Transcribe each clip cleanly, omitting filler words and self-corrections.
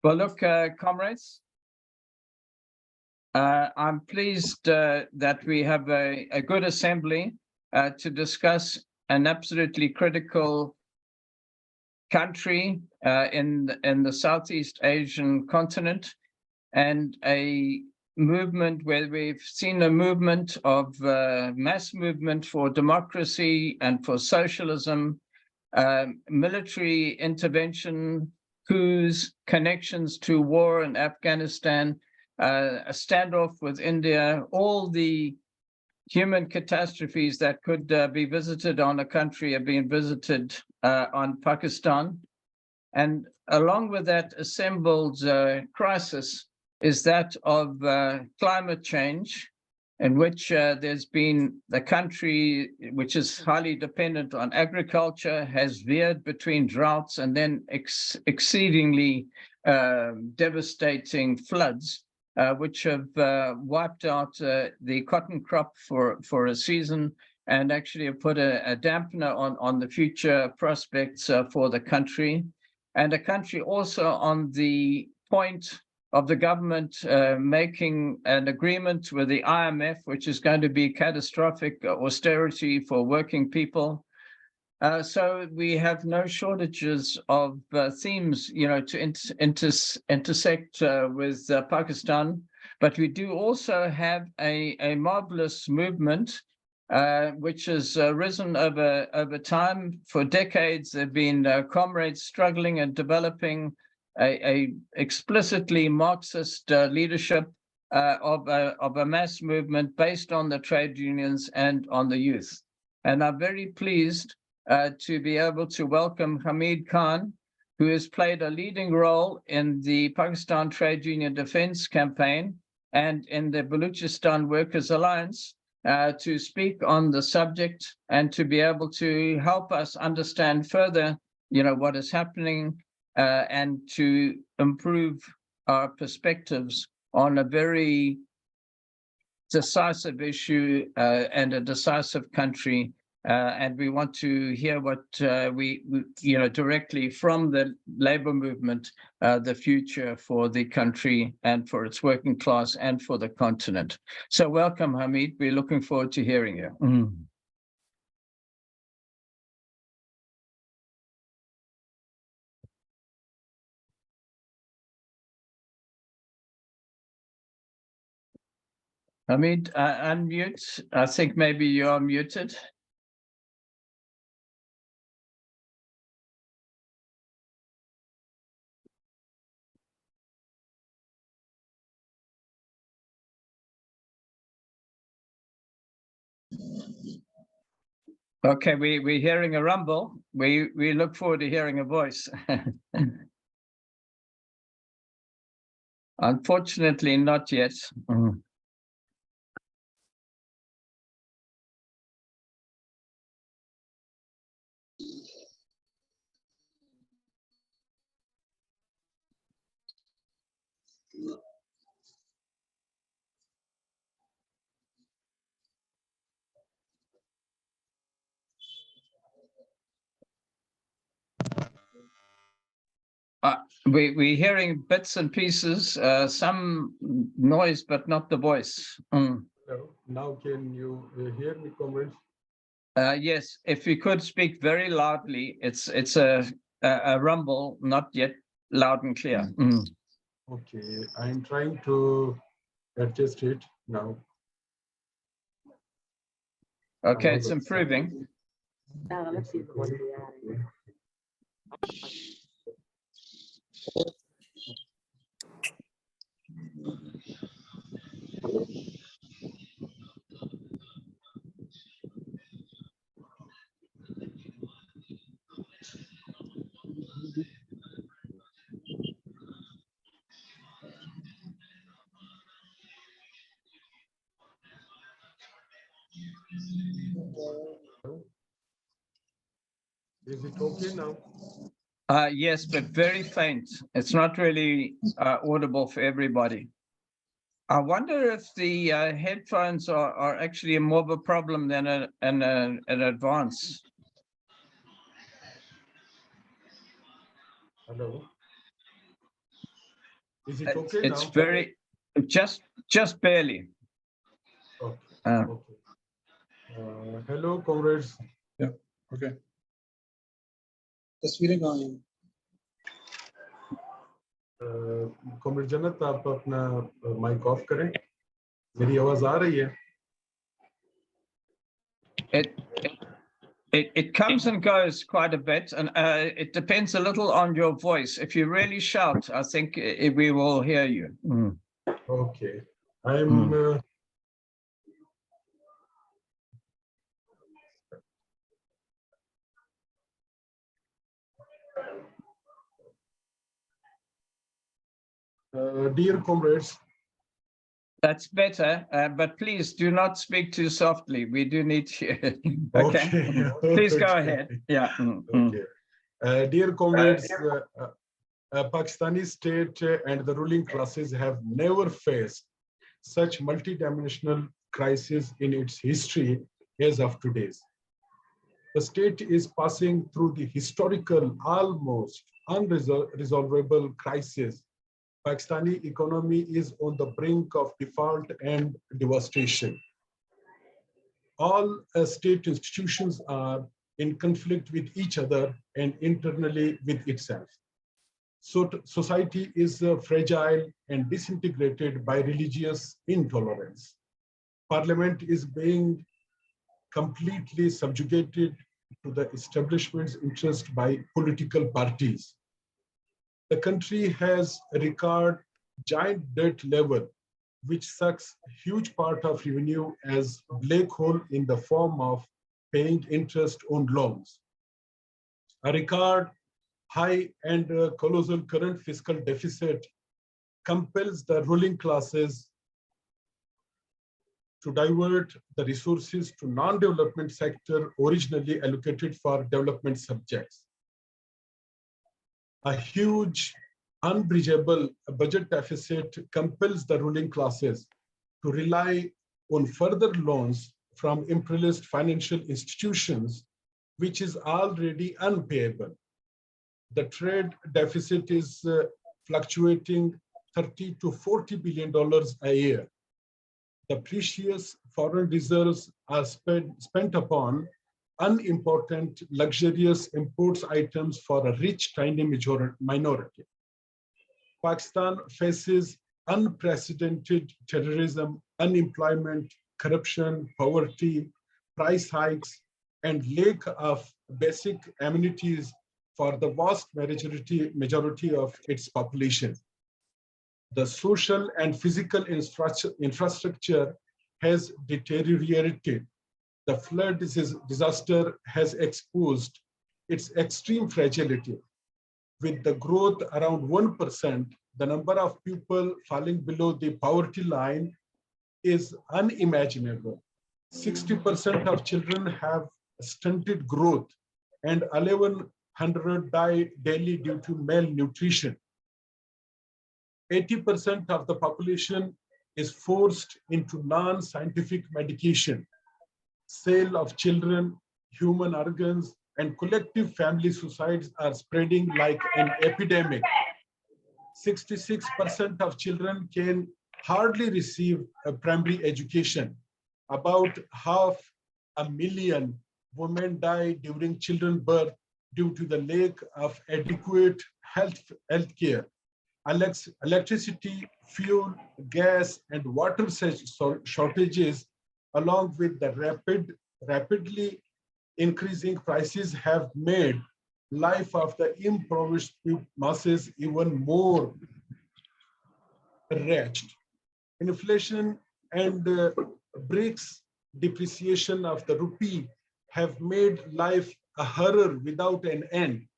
Well, look, comrades, I'm pleased that we have a good assembly to discuss an absolutely critical country in the Southeast Asian continent, and a movement where we've seen a movement of mass movement for democracy and for socialism, military intervention, coups, connections to war in Afghanistan, a standoff with India, all the human catastrophes that could be visited on a country have been visited on Pakistan. And along with that assembled crisis is that of climate change, in which there's been the country, which is highly dependent on agriculture, has veered between droughts and then exceedingly devastating floods, which have wiped out the cotton crop for a season, and actually have put a dampener on the future prospects for the country. And a country also on the point of the government making an agreement with the IMF, which is going to be catastrophic austerity for working people. So we have no shortages of themes, to intersect with Pakistan. But we do also have a marvelous movement which has risen over time. For decades, there have been comrades struggling and developing a explicitly Marxist leadership of a mass movement based on the trade unions and on the youth. And I'm very pleased to be able to welcome Hamid Khan, who has played a leading role in the Pakistan Trade Union Defense Campaign and in the Baluchistan Workers' Alliance, to speak on the subject and to be able to help us understand further, what is happening and to improve our perspectives on a very decisive issue and a decisive country. And we want to hear what we directly from the labor movement, the future for the country and for its working class and for the continent. So welcome, Hamid. We're looking forward to hearing you. Hamid, unmute. I think maybe you are muted. Okay, we're hearing a rumble. We look forward to hearing a voice. Unfortunately, not yet. We're hearing bits and pieces, some noise, but not the voice. Hello. Now can you hear me, comrades? Yes, if you could speak very loudly. It's a rumble, not yet loud and clear. Okay, I'm trying to adjust it now. Okay, it's improving. Is it okay now? Yes, but very faint. It's not really audible for everybody. I wonder if the headphones are actually more of a problem than an advance. Hello. Is it okay It's now? very, just barely. Okay. Okay. Hello, comrades. Yeah, okay. तस्वीरें कहाँ हैं? Comrade जन्नत, आप अपना mic off करें। मेरी आवाज आ रही है? It comes and goes quite a bit, and it depends a little on your voice. If you really shout, I think we will hear you. Mm. Okay. I'm dear comrades. That's better, but please do not speak too softly. We do need to. Okay. Please go ahead. Yeah. Okay. Dear comrades, Pakistani state and the ruling classes have never faced such multidimensional crisis in its history as of today's. The state is passing through the historical, almost unresolvable crisis. Pakistani economy is on the brink of default and devastation. All state institutions are in conflict with each other and internally with itself. So society is fragile and disintegrated by religious intolerance. Parliament is being completely subjugated to the establishment's interest by political parties. The country has a record giant debt level, which sucks a huge part of revenue as black hole in the form of paying interest on loans. A record high and colossal current fiscal deficit compels the ruling classes to divert the resources to non-development sector originally allocated for development subjects. A huge, unbridgeable budget deficit compels the ruling classes to rely on further loans from imperialist financial institutions, which is already unpayable. The trade deficit is fluctuating $30 to $40 billion a year. The precious foreign reserves are spent upon unimportant, luxurious imports items for a rich, tiny minority. Pakistan faces unprecedented terrorism, unemployment, corruption, poverty, price hikes, and lack of basic amenities for the vast majority of its population. The social and physical infrastructure has deteriorated. The flood disaster has exposed its extreme fragility. With the growth around 1%, the number of people falling below the poverty line is unimaginable. 60% of children have stunted growth, and 1,100 die daily due to malnutrition. 80% of the population is forced into non-scientific medication, sale of children, human organs, and collective family suicides are spreading like an epidemic. 66% of children can hardly receive a primary education. About 500,000 women die during children's birth due to the lack of adequate health care. Electricity, fuel, gas, and water shortages, along with the rapidly increasing prices, have made life of the impoverished masses even more wretched. Inflation and BRICS depreciation of the rupee have made life a horror without an end.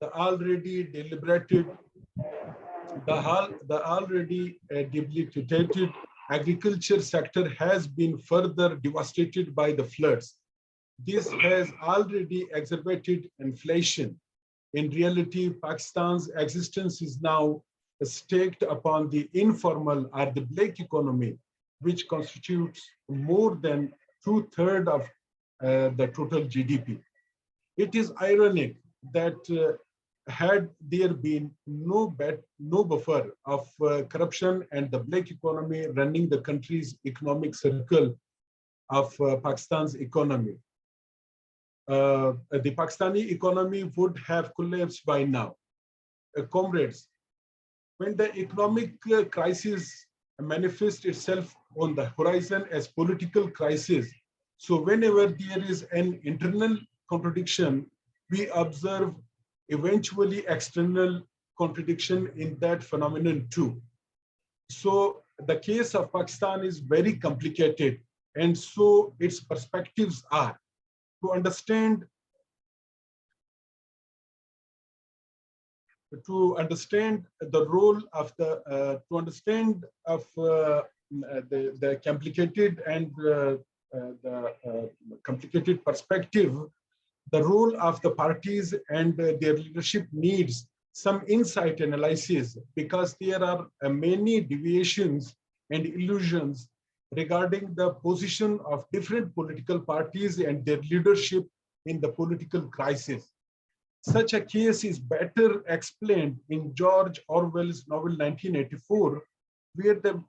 The already debilitated agriculture sector has been further devastated by the floods. This has already exacerbated inflation. In reality, Pakistan's existence is now staked upon the informal or the black economy, which constitutes more than 2/3 of the total GDP. It is ironic that had there been no buffer of corruption and the black economy running the country's economic circle of Pakistan's economy, the Pakistani economy would have collapsed by now. Comrades, when the economic crisis manifests itself on the horizon as political crisis, so whenever there is an internal contradiction, we observe eventually external contradiction in that phenomenon too. So the case of Pakistan is very complicated, and so its perspectives are to understand the role of the the complicated and complicated perspective. The role of the parties and their leadership needs some insight analysis, because there are many deviations and illusions regarding the position of different political parties and their leadership in the political crisis. Such a case is better explained in George Orwell's novel 1984, where the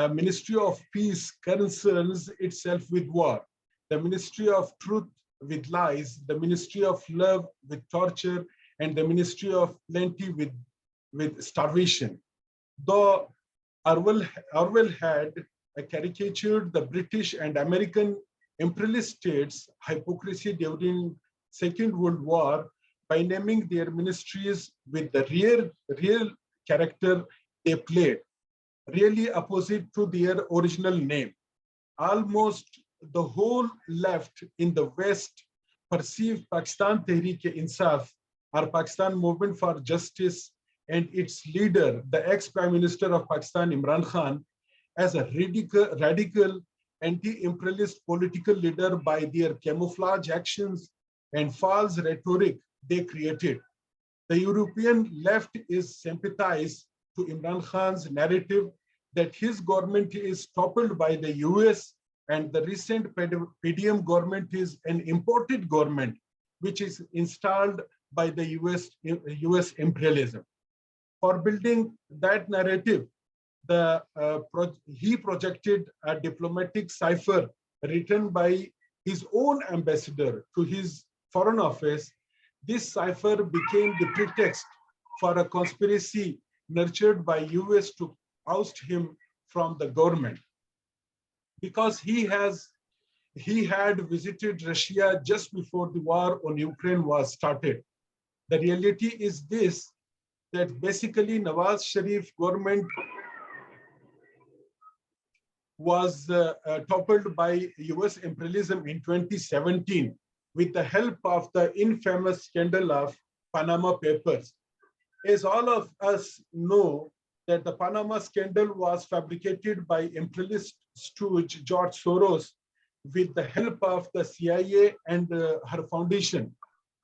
Ministry of Peace concerns itself with war, the Ministry of Truth with lies, the Ministry of Love with torture, and the Ministry of Plenty with starvation. Though Orwell had caricatured the British and American imperialist states' hypocrisy during Second World War by naming their ministries with the real character they played, really opposite to their original name. Almost the whole left in the West perceived Pakistan Tehreek-e-Insaf, or Pakistan Movement for Justice, and its leader, the ex-Prime Minister of Pakistan, Imran Khan, as a radical anti-imperialist political leader by their camouflage actions and false rhetoric they created. The European left is sympathized to Imran Khan's narrative that his government is toppled by the US, and the recent PDM government is an imported government, which is installed by the US imperialism. For building that narrative, he projected a diplomatic cipher written by his own ambassador to his foreign office. This cipher became the pretext for a conspiracy nurtured by US to oust him from the government. Because he had visited Russia just before the war on Ukraine was started. The reality is this, that basically Nawaz Sharif government was toppled by US imperialism in 2017 with the help of the infamous scandal of Panama Papers. As all of us know, that the Panama scandal was fabricated by imperialist stooge George Soros with the help of the CIA and her foundation.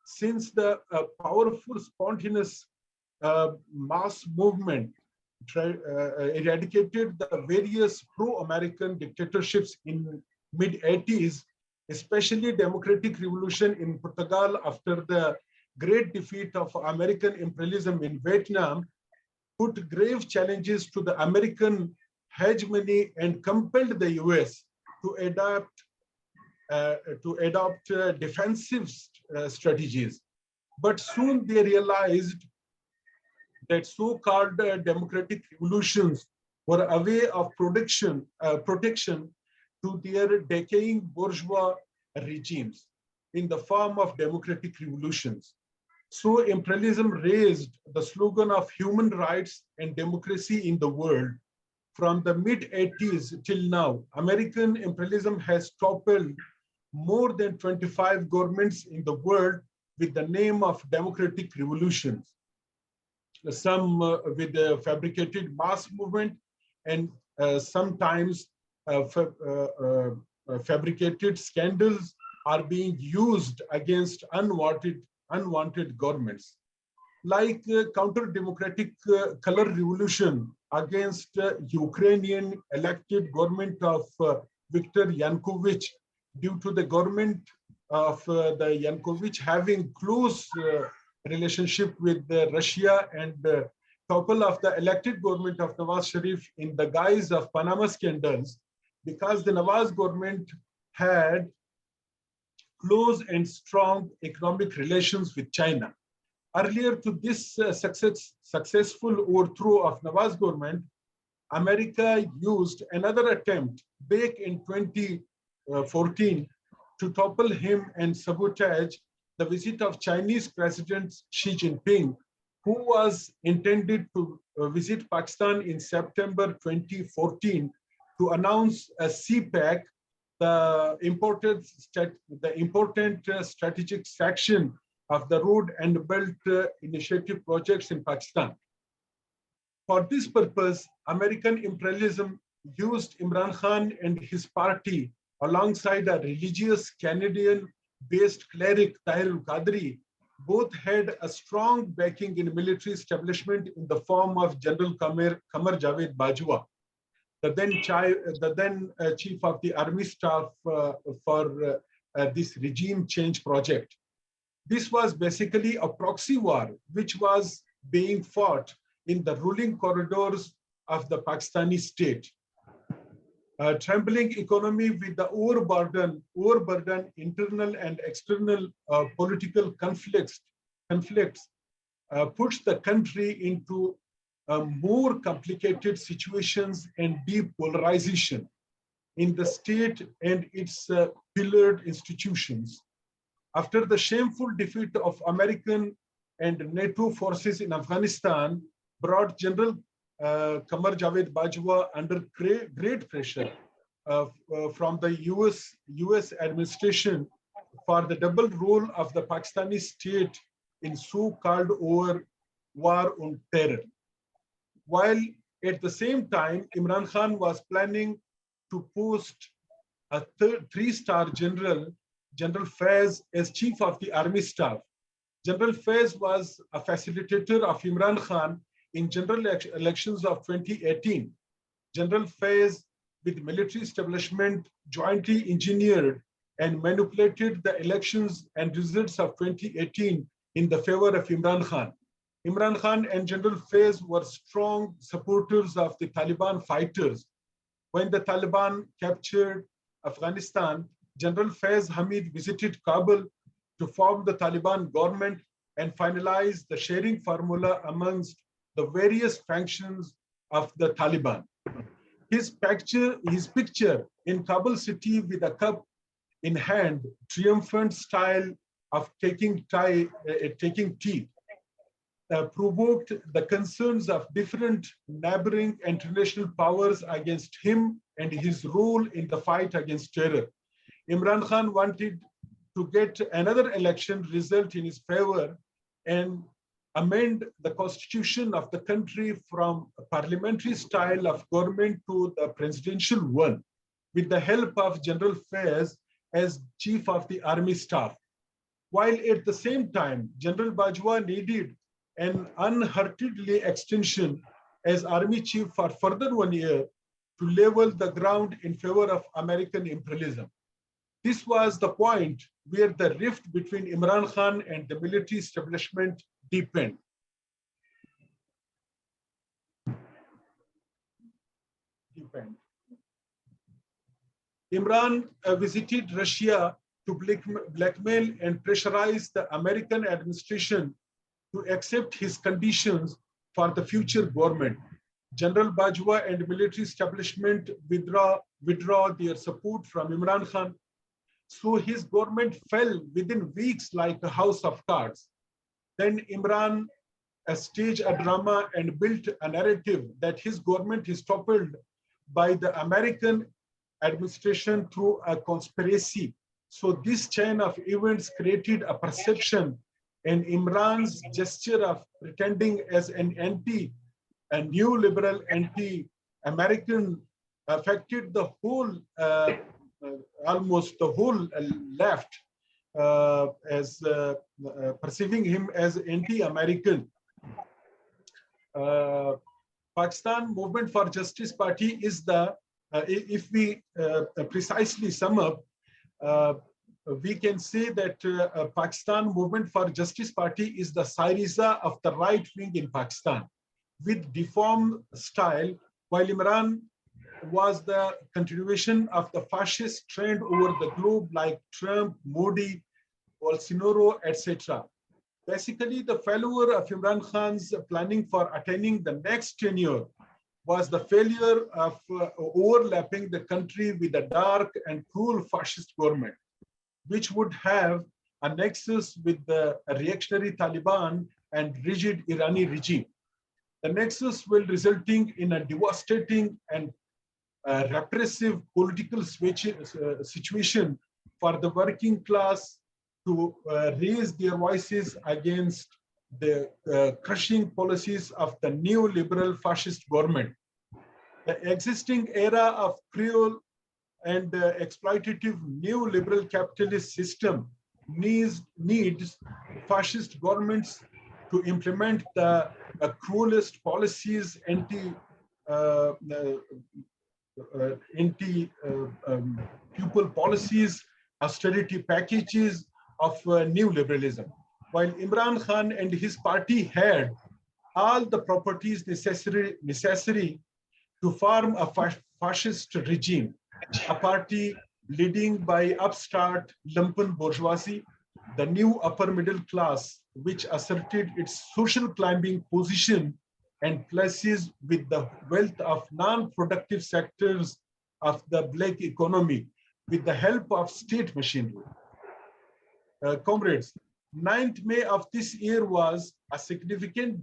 Since the powerful, spontaneous mass movement eradicated the various pro-American dictatorships in mid-80s, especially democratic revolution in Portugal after the great defeat of American imperialism in Vietnam, put grave challenges to the American hegemony and compelled the US to adopt defensive strategies. But soon they realized that so-called democratic revolutions were a way of protection to their decaying bourgeois regimes in the form of democratic revolutions. So imperialism raised the slogan of human rights and democracy in the world. From the mid-80s till now, American imperialism has toppled more than 25 governments in the world with the name of democratic revolutions. Some with a fabricated mass movement, and sometimes fabricated scandals are being used against unwanted governments, like counter-democratic color revolution against Ukrainian elected government of Viktor Yanukovych, due to the government of the Yanukovych having close relationship with Russia and topple of the elected government of Nawaz Sharif in the guise of Panama scandals, because the Nawaz government had close and strong economic relations with China. Earlier to this successful overthrow of Nawaz government, America used another attempt back in 2014 to topple him and sabotage the visit of Chinese President Xi Jinping, who was intended to visit Pakistan in September 2014 to announce a CPEC, the important strategic section of the Road and Belt Initiative projects in Pakistan. For this purpose, American imperialism used Imran Khan and his party alongside a religious Canadian-based cleric Tahir al-Qadri. Both had a strong backing in military establishment in the form of General Qamar Javed Bajwa, the then chief of the army staff for this regime change project. This was basically a proxy war which was being fought in the ruling corridors of the Pakistani state. Trembling economy with the overburden internal and external political conflicts puts the country into more complicated situations and deep polarization in the state and its pillared institutions. After the shameful defeat of American and NATO forces in Afghanistan brought General Qamar Javed Bajwa under great pressure from the US administration for the double role of the Pakistani state in so-called war on terror. While at the same time, Imran Khan was planning to post a three-star general, General Faiz, as chief of the army staff. General Faiz was a facilitator of Imran Khan in general elections of 2018. General Faiz, with military establishment, jointly engineered and manipulated the elections and results of 2018 in the favor of Imran Khan. Imran Khan and General Faiz were strong supporters of the Taliban fighters. When the Taliban captured Afghanistan, General Faiz Hamid visited Kabul to form the Taliban government and finalize the sharing formula amongst the various factions of the Taliban. His picture in Kabul city with a cup in hand, triumphant style of taking tea, provoked the concerns of different neighboring international powers against him and his role in the fight against terror. Imran Khan wanted to get another election result in his favor and amend the constitution of the country from a parliamentary style of government to the presidential one, with the help of General Faiz as chief of the army staff. While at the same time, General Bajwa needed an unhurriedly extension as army chief for further 1 year to level the ground in favor of American imperialism. This was the point where the rift between Imran Khan and the military establishment deepened. Imran visited Russia to blackmail and pressurize the American administration to accept his conditions for the future government. General Bajwa and military establishment withdraw their support from Imran Khan. So his government fell within weeks like a house of cards. Then Imran staged a drama and built a narrative that his government is toppled by the American administration through a conspiracy. So this chain of events created a perception, and Imran's gesture of pretending as a neoliberal anti-American affected the whole, almost the whole left, as perceiving him as anti-American. Pakistan Movement for Justice Party is the, if we precisely sum up, we can say that Pakistan Movement for Justice Party is the Syriza of the right wing in Pakistan, with deformed style, while Imran was the continuation of the fascist trend over the globe like Trump, Modi, Bolsonaro, etc. Basically, the failure of Imran Khan's planning for attaining the next tenure was the failure of overlapping the country with a dark and cruel fascist government, which would have a nexus with the reactionary Taliban and rigid Irani regime. The nexus will resulting in a devastating and repressive political situation for the working class to raise their voices against the crushing policies of the neoliberal fascist government. The existing era of cruel and exploitative neoliberal capitalist system needs fascist governments to implement the cruelest policies, anti-people policies, austerity packages of neoliberalism. While Imran Khan and his party had all the properties necessary to form a fascist regime, a party leading by upstart lumpen bourgeoisie, the new upper middle class, which asserted its social climbing position and places with the wealth of non-productive sectors of the black economy with the help of state machinery. Comrades, 9th May of this year was a significant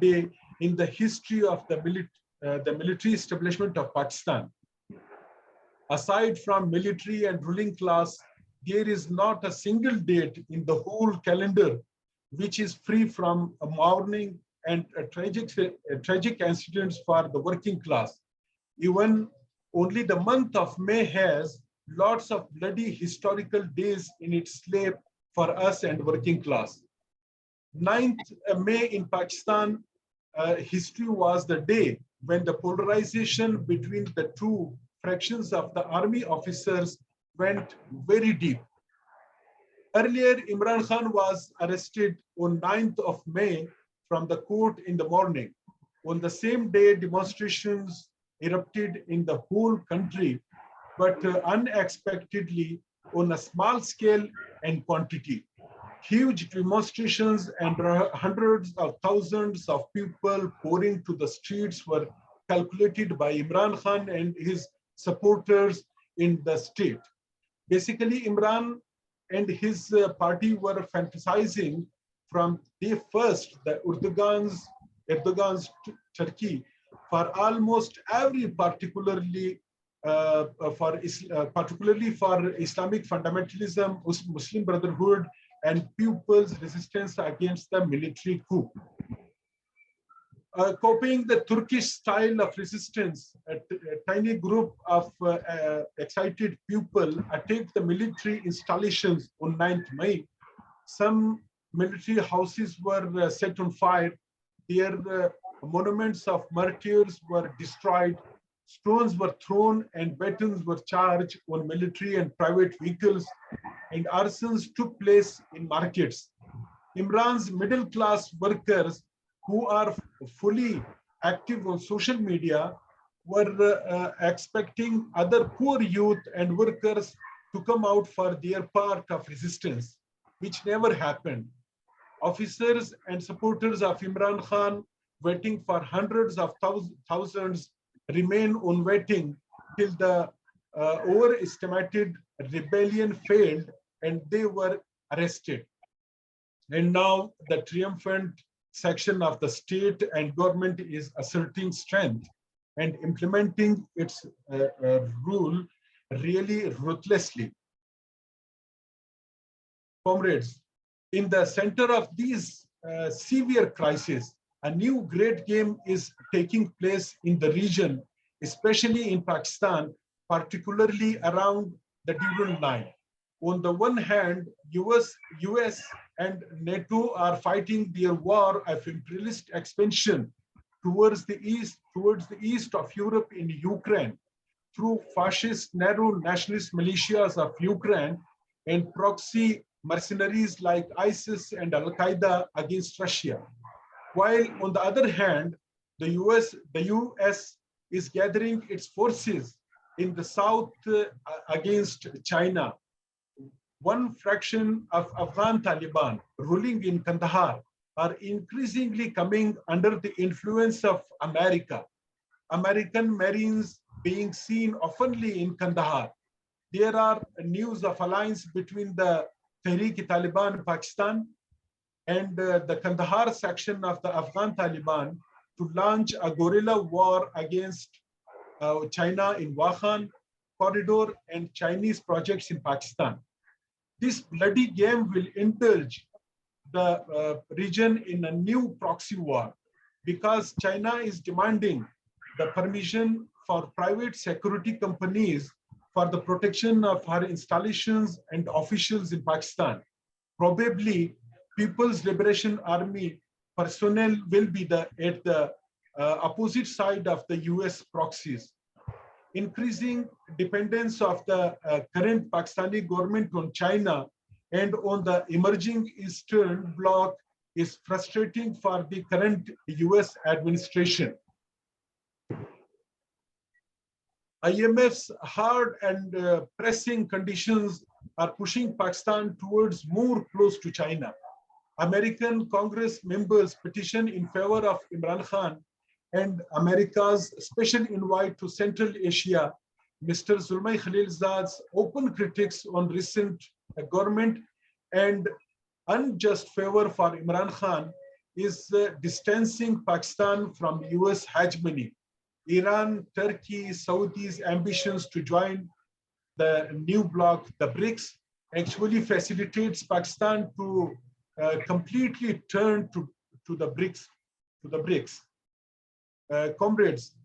day in the history of the military establishment of Pakistan. Aside from military and ruling class, there is not a single date in the whole calendar which is free from a mourning and tragic incidents for the working class. Even only the month of May has lots of bloody historical days in its slate for us and working class. 9th May in Pakistan history was the day when the polarization between the two fractions of the army officers went very deep. Earlier, Imran Khan was arrested on 9th of May from the court in the morning. On the same day, demonstrations erupted in the whole country, but unexpectedly on a small scale and quantity. Huge demonstrations and hundreds of thousands of people pouring to the streets were calculated by Imran Khan and his supporters in the state. Basically, Imran and his party were fantasizing from day first the Erdogan's Turkey for almost every particularly for Islamic fundamentalism, Muslim Brotherhood, and people's resistance against the military coup. Copying the Turkish style of resistance, a tiny group of excited people attacked the military installations on 9th May. Some military houses were set on fire. Their monuments of martyrs were destroyed. Stones were thrown and batons were charged on military and private vehicles, and arsons took place in markets. Imran's middle-class workers, who are fully active on social media, were expecting other poor youth and workers to come out for their part of resistance, which never happened. Officers and supporters of Imran Khan, waiting for hundreds of thousands, remain on waiting till the overestimated rebellion failed and they were arrested. And now the triumphant section of the state and government is asserting strength and implementing its rule really ruthlessly. Comrades, in the center of these severe crises, a new great game is taking place in the region, especially in Pakistan, particularly around the Duran line. On the one hand, US and NATO are fighting their war of imperialist expansion towards the east of Europe in Ukraine through fascist narrow nationalist militias of Ukraine and proxy mercenaries like ISIS and Al-Qaeda against Russia. While on the other hand, the US is gathering its forces in the south against China. One fraction of Afghan Taliban ruling in Kandahar are increasingly coming under the influence of America. American Marines being seen oftenly in Kandahar. There are news of alliance between the Tehrik-e-Taliban Pakistan and the Kandahar section of the Afghan Taliban to launch a guerrilla war against China in Wakhan corridor and Chinese projects in Pakistan. This bloody game will indulge the region in a new proxy war because China is demanding the permission for private security companies for the protection of her installations and officials in Pakistan. Probably People's Liberation Army personnel will be at the opposite side of the US proxies. Increasing dependence of the current Pakistani government on China and on the emerging Eastern Bloc is frustrating for the current US administration. IMF's hard and pressing conditions are pushing Pakistan towards more close to China. American Congress members petition in favor of Imran Khan and America's special invite to Central Asia, Mr. Zulmay Khalilzad's open critics on recent government and unjust favor for Imran Khan is distancing Pakistan from US hegemony. Iran, Turkey, Saudi's ambitions to join the new bloc, the BRICS, actually facilitates Pakistan to completely turn to the BRICS. Comrades,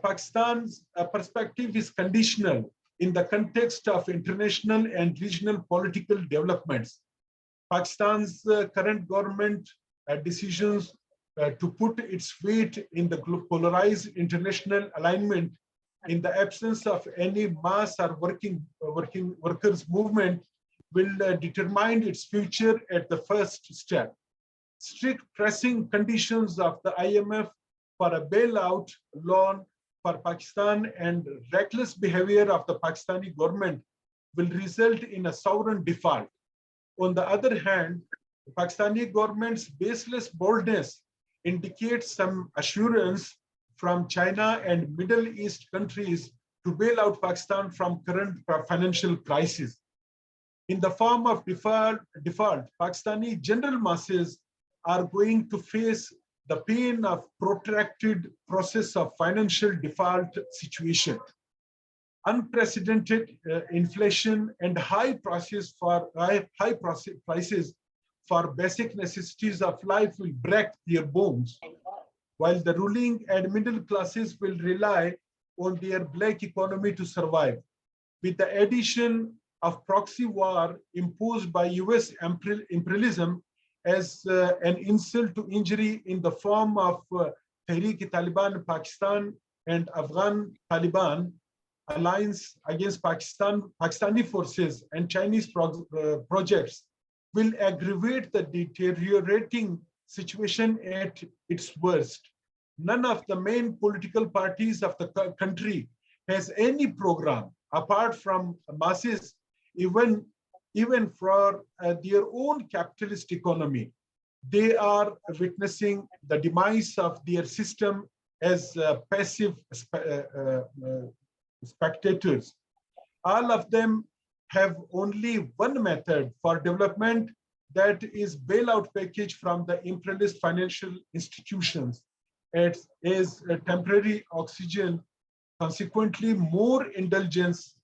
Pakistan's perspective is conditional in the context of international and regional political developments. Pakistan's current government decisions to put its weight in the polarized international alignment in the absence of any mass or workers movement will determine its future at the first step. Strict pressing conditions of the IMF for a bailout loan for Pakistan and reckless behavior of the Pakistani government will result in a sovereign default. On the other hand, the Pakistani government's baseless boldness indicates some assurance from China and Middle East countries to bail out Pakistan from current financial crisis. In the form of default, Pakistani general masses are going to face the pain of protracted process of financial default situation. Unprecedented inflation and high prices for basic necessities of life will break their bones, while the ruling and middle classes will rely on their black economy to survive. With the addition of proxy war imposed by US imperialism as an insult to injury in the form of Tehrik-e-Taliban Pakistan and Afghan Taliban alliance against Pakistani forces and Chinese projects will aggravate the deteriorating situation at its worst. None of the main political parties of the country has any program apart from masses, even for their own capitalist economy. They are witnessing the demise of their system as passive spectators. All of them have only one method for development, that is bailout package from the imperialist financial institutions. It is a temporary oxygen, consequently more indulgence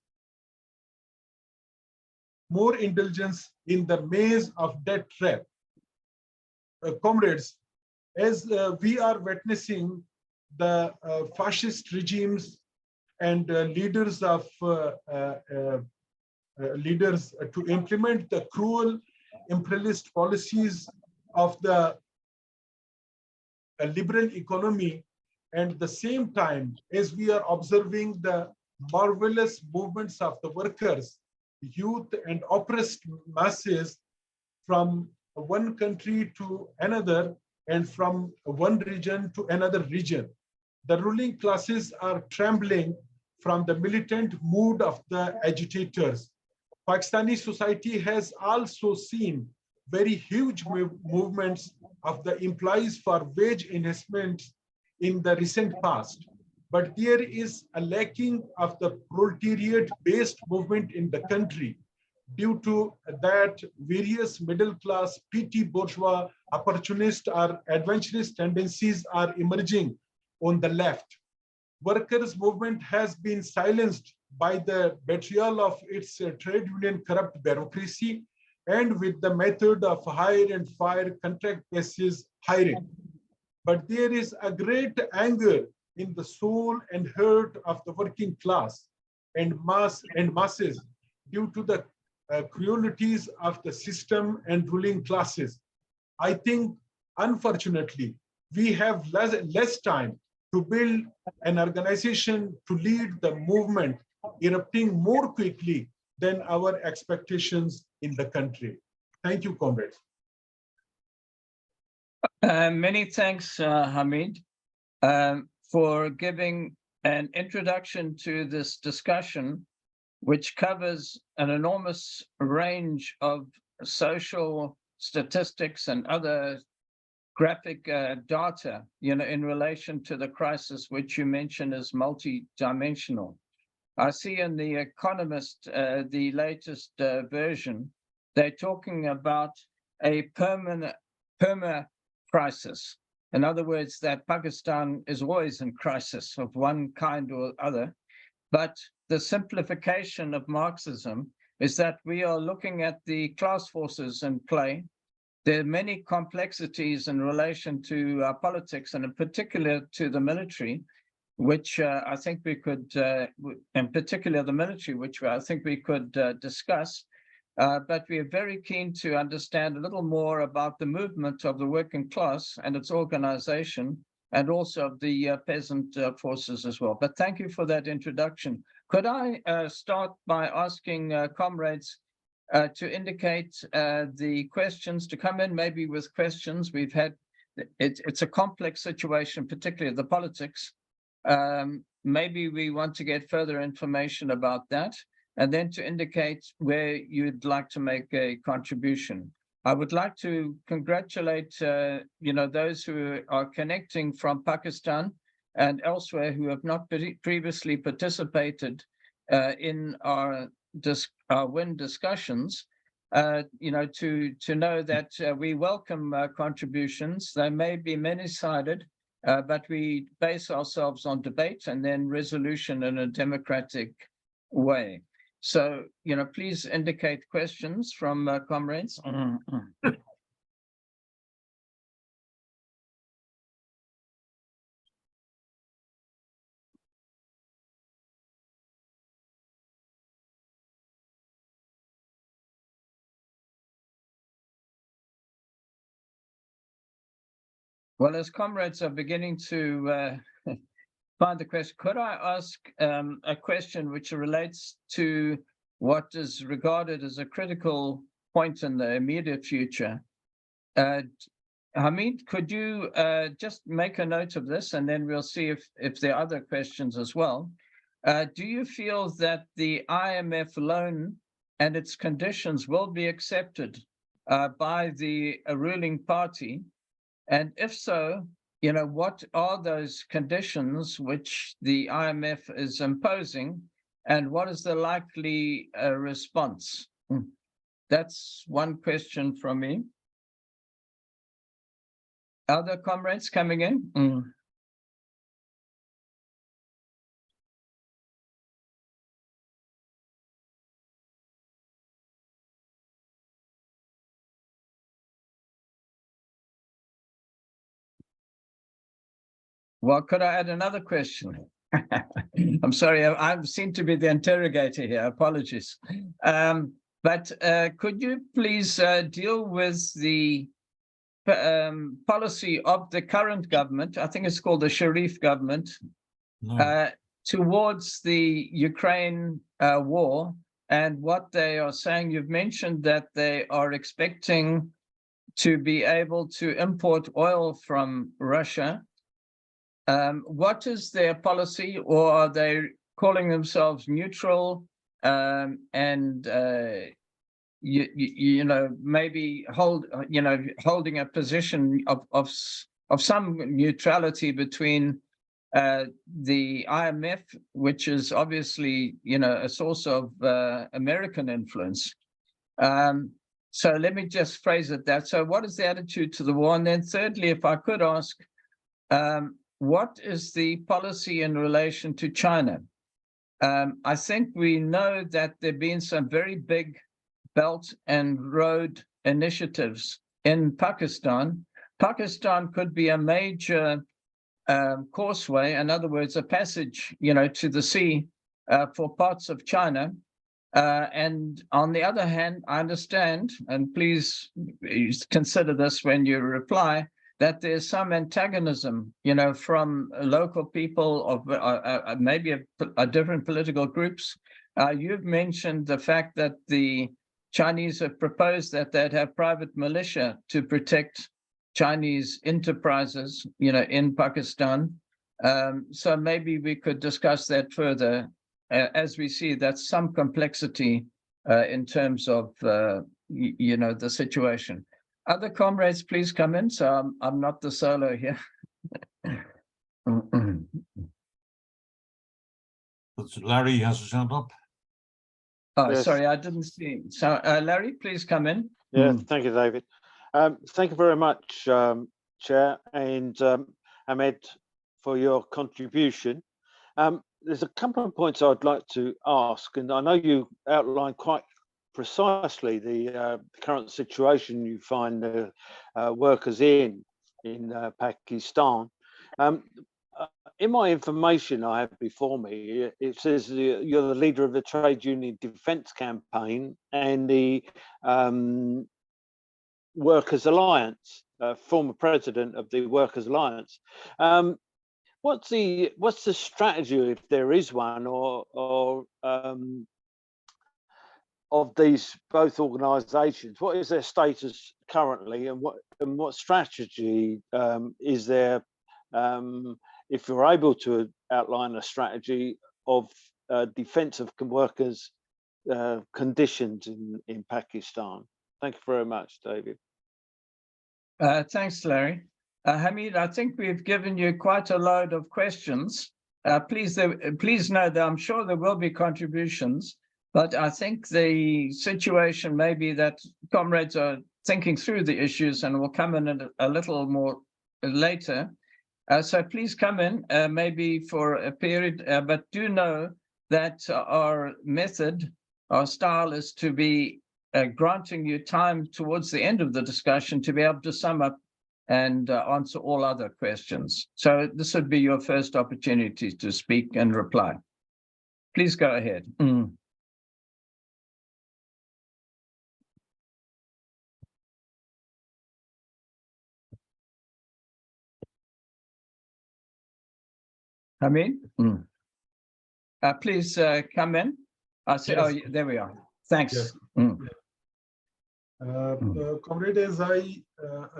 in the maze of debt trap. Comrades, as we are witnessing the fascist regimes and leaders to implement the cruel imperialist policies of the liberal economy, and at the same time as we are observing the marvelous movements of the workers youth and oppressed masses from one country to another and from one region to another region. The ruling classes are trembling from the militant mood of the agitators. Pakistani society has also seen very huge movements of the employees for wage enhancement in the recent past. But there is a lacking of the proletariat-based movement in the country. Due to that, various middle-class, petty bourgeois, opportunist or adventurous tendencies are emerging on the left. Workers' movement has been silenced by the betrayal of its trade union corrupt bureaucracy and with the method of hire and fire contract basis hiring. But there is a great anger in the soul and heart of the working class and masses due to the cruelties of the system and ruling classes. I think, unfortunately, we have less time to build an organization to lead the movement erupting more quickly than our expectations in the country. Thank you, comrades. Many thanks, Hamid, for giving an introduction to this discussion, which covers an enormous range of social statistics and other graphic data, in relation to the crisis, which you mentioned is multi-dimensional. I see in The Economist, the latest version, they're talking about a perma-crisis. In other words, that Pakistan is always in crisis of one kind or other. But the simplification of Marxism is that we are looking at the class forces in play. There are many complexities in relation to politics, and in particular to the military, which I think we could, in particular the military, which I think we could discuss. But we are very keen to understand a little more about the movement of the working class and its organization, and also of the peasant forces as well. But thank you for that introduction. Could I start by asking comrades to indicate the questions, to come in maybe with questions? We've had, it's a complex situation, particularly the politics. Maybe we want to get further information about that, and then to indicate where you'd like to make a contribution. I would like to congratulate, those who are connecting from Pakistan and elsewhere who have not previously participated in our WIN discussions. To know that we welcome contributions. They may be many-sided, but we base ourselves on debate and then resolution in a democratic way. So, please indicate questions from comrades. Well, as comrades are beginning to find the question, could I ask a question which relates to what is regarded as a critical point in the immediate future? Hamid, could you just make a note of this, and then we'll see if there are other questions as well. Do you feel that the IMF loan and its conditions will be accepted by the ruling party? And if so, what are those conditions which the IMF is imposing, and what is the likely response? That's one question from me. Other comrades coming in? Well, could I add another question? I'm sorry, I seem to be the interrogator here. Apologies. But could you please deal with the policy of the current government? I think it's called the Sharif government, towards the Ukraine war, And what they are saying, you've mentioned that they are expecting to be able to import oil from Russia. What is their policy, or are they calling themselves neutral and maybe holding a position of some neutrality between the IMF, which is obviously a source of American influence. So let me just phrase it that. So what is the attitude to the war? And then thirdly, if I could ask, what is the policy in relation to China? I think we know that there have been some very big Belt and Road initiatives in Pakistan. Pakistan could be a major causeway, in other words, a passage, to the sea for parts of China. And on the other hand, I understand, and please consider this when you reply, that there's some antagonism, from local people of maybe a different political groups. You've mentioned the fact that the Chinese have proposed that they'd have private militia to protect Chinese enterprises, in Pakistan. So maybe we could discuss that further. As we see, that's some complexity in terms of, the situation. Other comrades, please come in. So I'm not the solo here. Larry has his hand up. Oh, Yes. Sorry, I didn't see. So Larry, please come in. Yeah, thank you, David. Thank you very much, Chair, and Ahmed, for your contribution. There's a couple of points I'd like to ask, and I know you outlined quite precisely the current situation you find the workers in Pakistan. In my information I have before me, it says you're the leader of the Trade Union Defence Campaign and the Workers' Alliance, former president of the Workers' Alliance. What's the strategy, if there is one, or of these both organisations? What is their status currently, and what strategy is there? If you're able to outline a strategy of defence of workers' conditions in Pakistan. Thank you very much, David. Thanks, Larry. Hamid, I think we've given you quite a load of questions. Please know that I'm sure there will be contributions, but I think the situation may be that comrades are thinking through the issues and will come in a little more later. So please come in, maybe for a period, but do know that our method, our style is to be granting you time towards the end of the discussion to be able to sum up and answer all other questions. So this would be your first opportunity to speak and reply. Please go ahead. Hamid? Please come in. I see. Yes. Oh, there we are. Thanks. Yes. Comrade, as I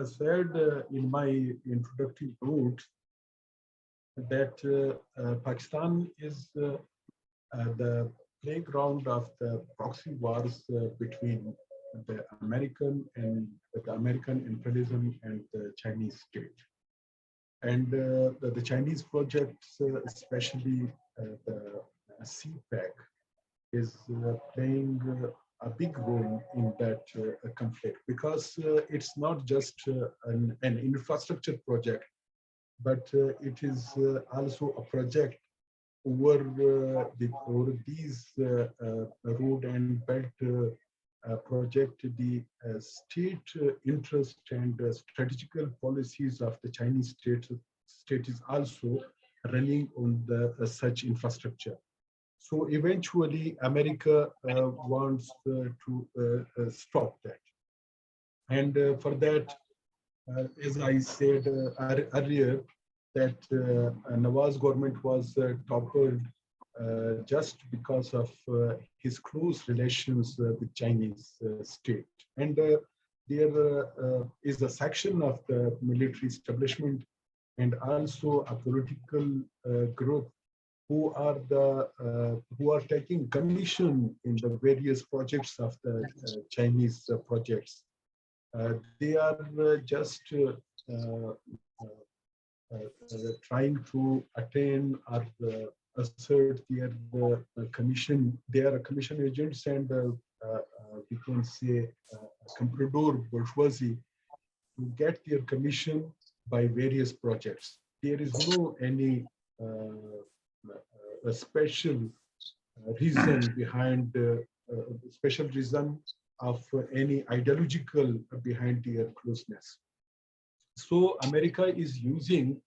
said in my introductory note, that Pakistan is the playground of the proxy wars between the American imperialism and the Chinese state. And the Chinese projects, especially the CPEC, is playing a big role in that conflict, because it's not just an infrastructure project, but it is also a project over these road and belt project. The state interest and strategical policies of the Chinese state is also running on the such infrastructure. So eventually, America wants to stop that. And for that, as I said earlier, that Nawaz government was toppled just because of his close relations with Chinese state. And there is a section of the military establishment and also a political group who are taking commission in the various projects of the Chinese projects. They are just trying to attain or assert their commission. They are commission agents, and we can say comprador bourgeoisie to get their commission by various projects. There is no any a special reason behind special reason of any ideological behind their closeness. So America is using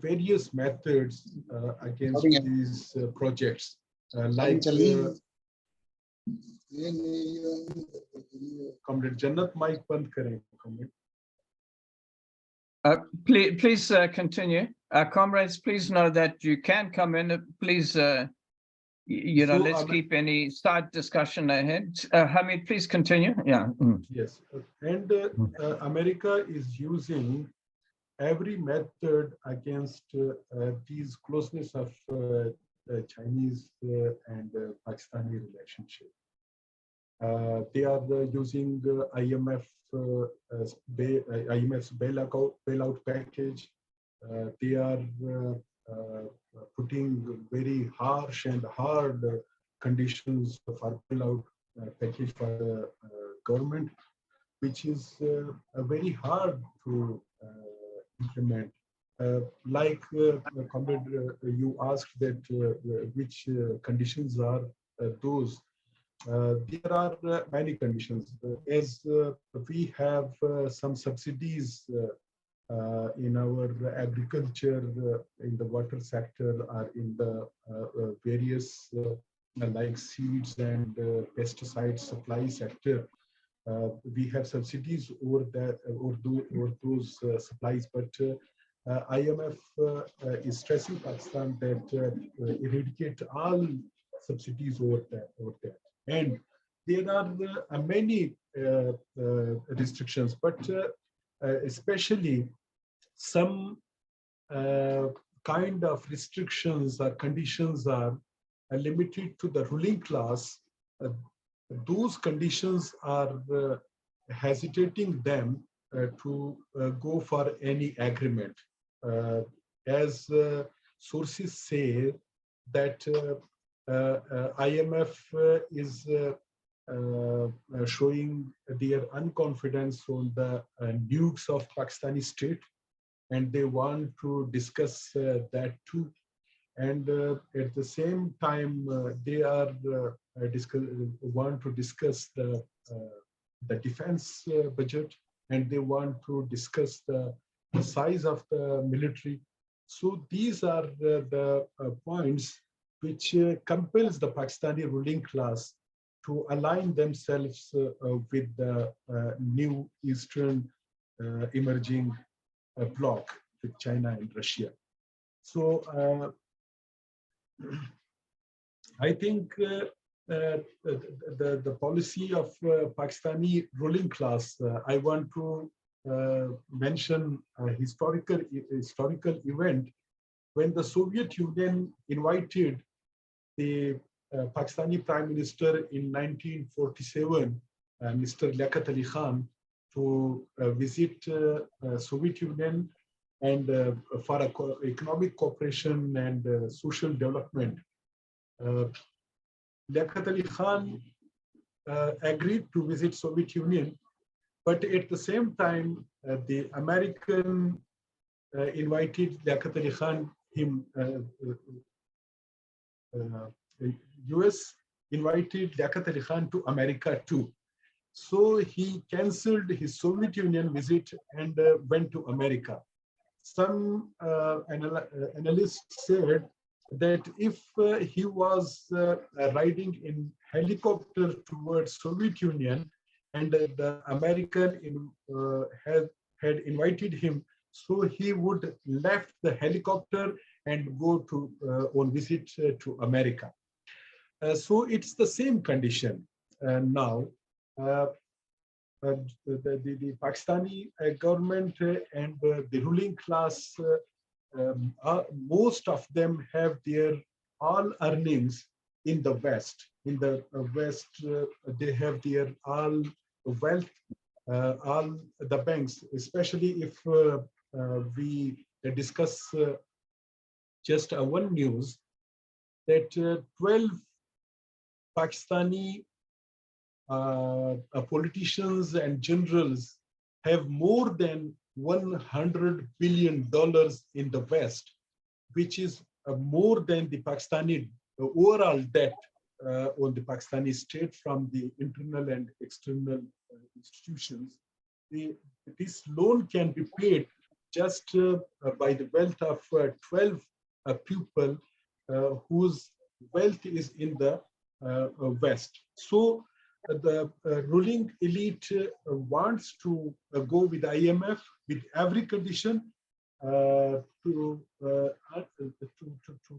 various methods against these projects, like Comrade Jannat, mic band kare, comrade. Please continue. Comrades, please know that you can come in. Please, you know, So, let's keep any side discussion ahead. Hamid, please continue. Yeah. Yes, and America is using every method against these closeness of Chinese and Pakistani relationship. They are using IMF's bailout package. They are putting very harsh and hard conditions for bailout package for the government, which is very hard to implement. Like Comrade, you asked that which conditions are those. There are many conditions. As we have some subsidies in our agriculture, in the water sector, or in the various like seeds and pesticide supply sector. We have subsidies over that, over those supplies, but IMF is stressing Pakistan that eradicate all subsidies over that. And there are many restrictions, but especially some kind of restrictions or conditions are limited to the ruling class. Those conditions are hesitating them to go for any agreement. As sources say that IMF is showing their unconfidence on the nukes of Pakistani state, and they want to discuss that too. And at the same time, they are want to discuss the defense budget, and they want to discuss the size of the military. So these are the points which compels the Pakistani ruling class to align themselves with the new Eastern emerging bloc with China and Russia. So I think the policy of Pakistani ruling class, I want to mention a historical event when the Soviet Union invited the Pakistani Prime Minister in 1947, Mr. Liaquat Ali Khan, to visit Soviet Union and for economic cooperation and social development. Liaquat Ali Khan agreed to visit Soviet Union, but at the same time, the American invited Liaquat Ali Khan, US invited Liaquat Ali Khan to America too. So he cancelled his Soviet Union visit and went to America. Some analysts said that if he was riding in helicopter towards Soviet Union and the American had invited him, so he would left the helicopter and go to on visit to America. So it's the same condition now. The Pakistani government and the ruling class, most of them have their all earnings in the West. In the West, they have their all wealth, all the banks, especially if we discuss just one news that 12 Pakistani politicians and generals have more than $100 billion in the West, which is more than the Pakistani overall debt on the Pakistani state from the internal and external institutions. This loan can be paid just by the wealth of 12 people whose wealth is in the West. So the ruling elite wants to go with IMF with every condition to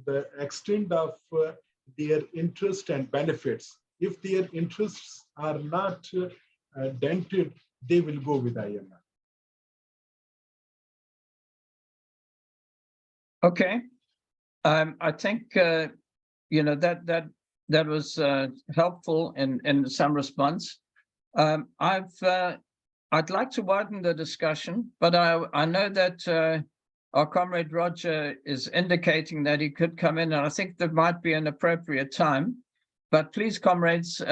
the extent of their interest and benefits. If their interests are not dented, they will go with IMF. Okay, I think you know that was helpful in some response. I'd like to widen the discussion, but I know that our comrade Roger is indicating that he could come in, and I think there might be an appropriate time. But please, comrades,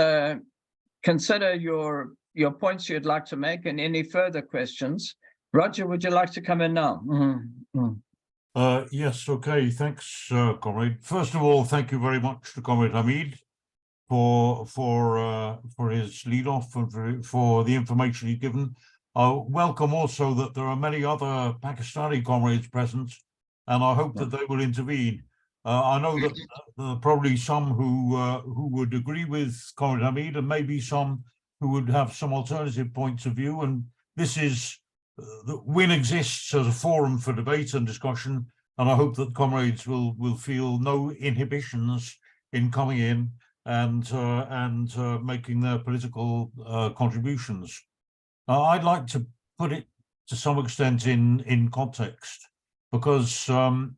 consider your points you'd like to make and any further questions. Roger, would you like to come in now? Yes, okay, thanks, comrade. First of all, thank you very much to Comrade Hamid for his lead off and for the information he's given. I welcome also that there are many other Pakistani comrades present, and I hope that they will intervene. I know that there are probably some who would agree with Comrade Hamid, and maybe some who would have some alternative points of view. And this is the WIN exists as a forum for debate and discussion, and I hope that comrades will feel no inhibitions in coming in and making their political contributions. I'd like to put it to some extent in context, because I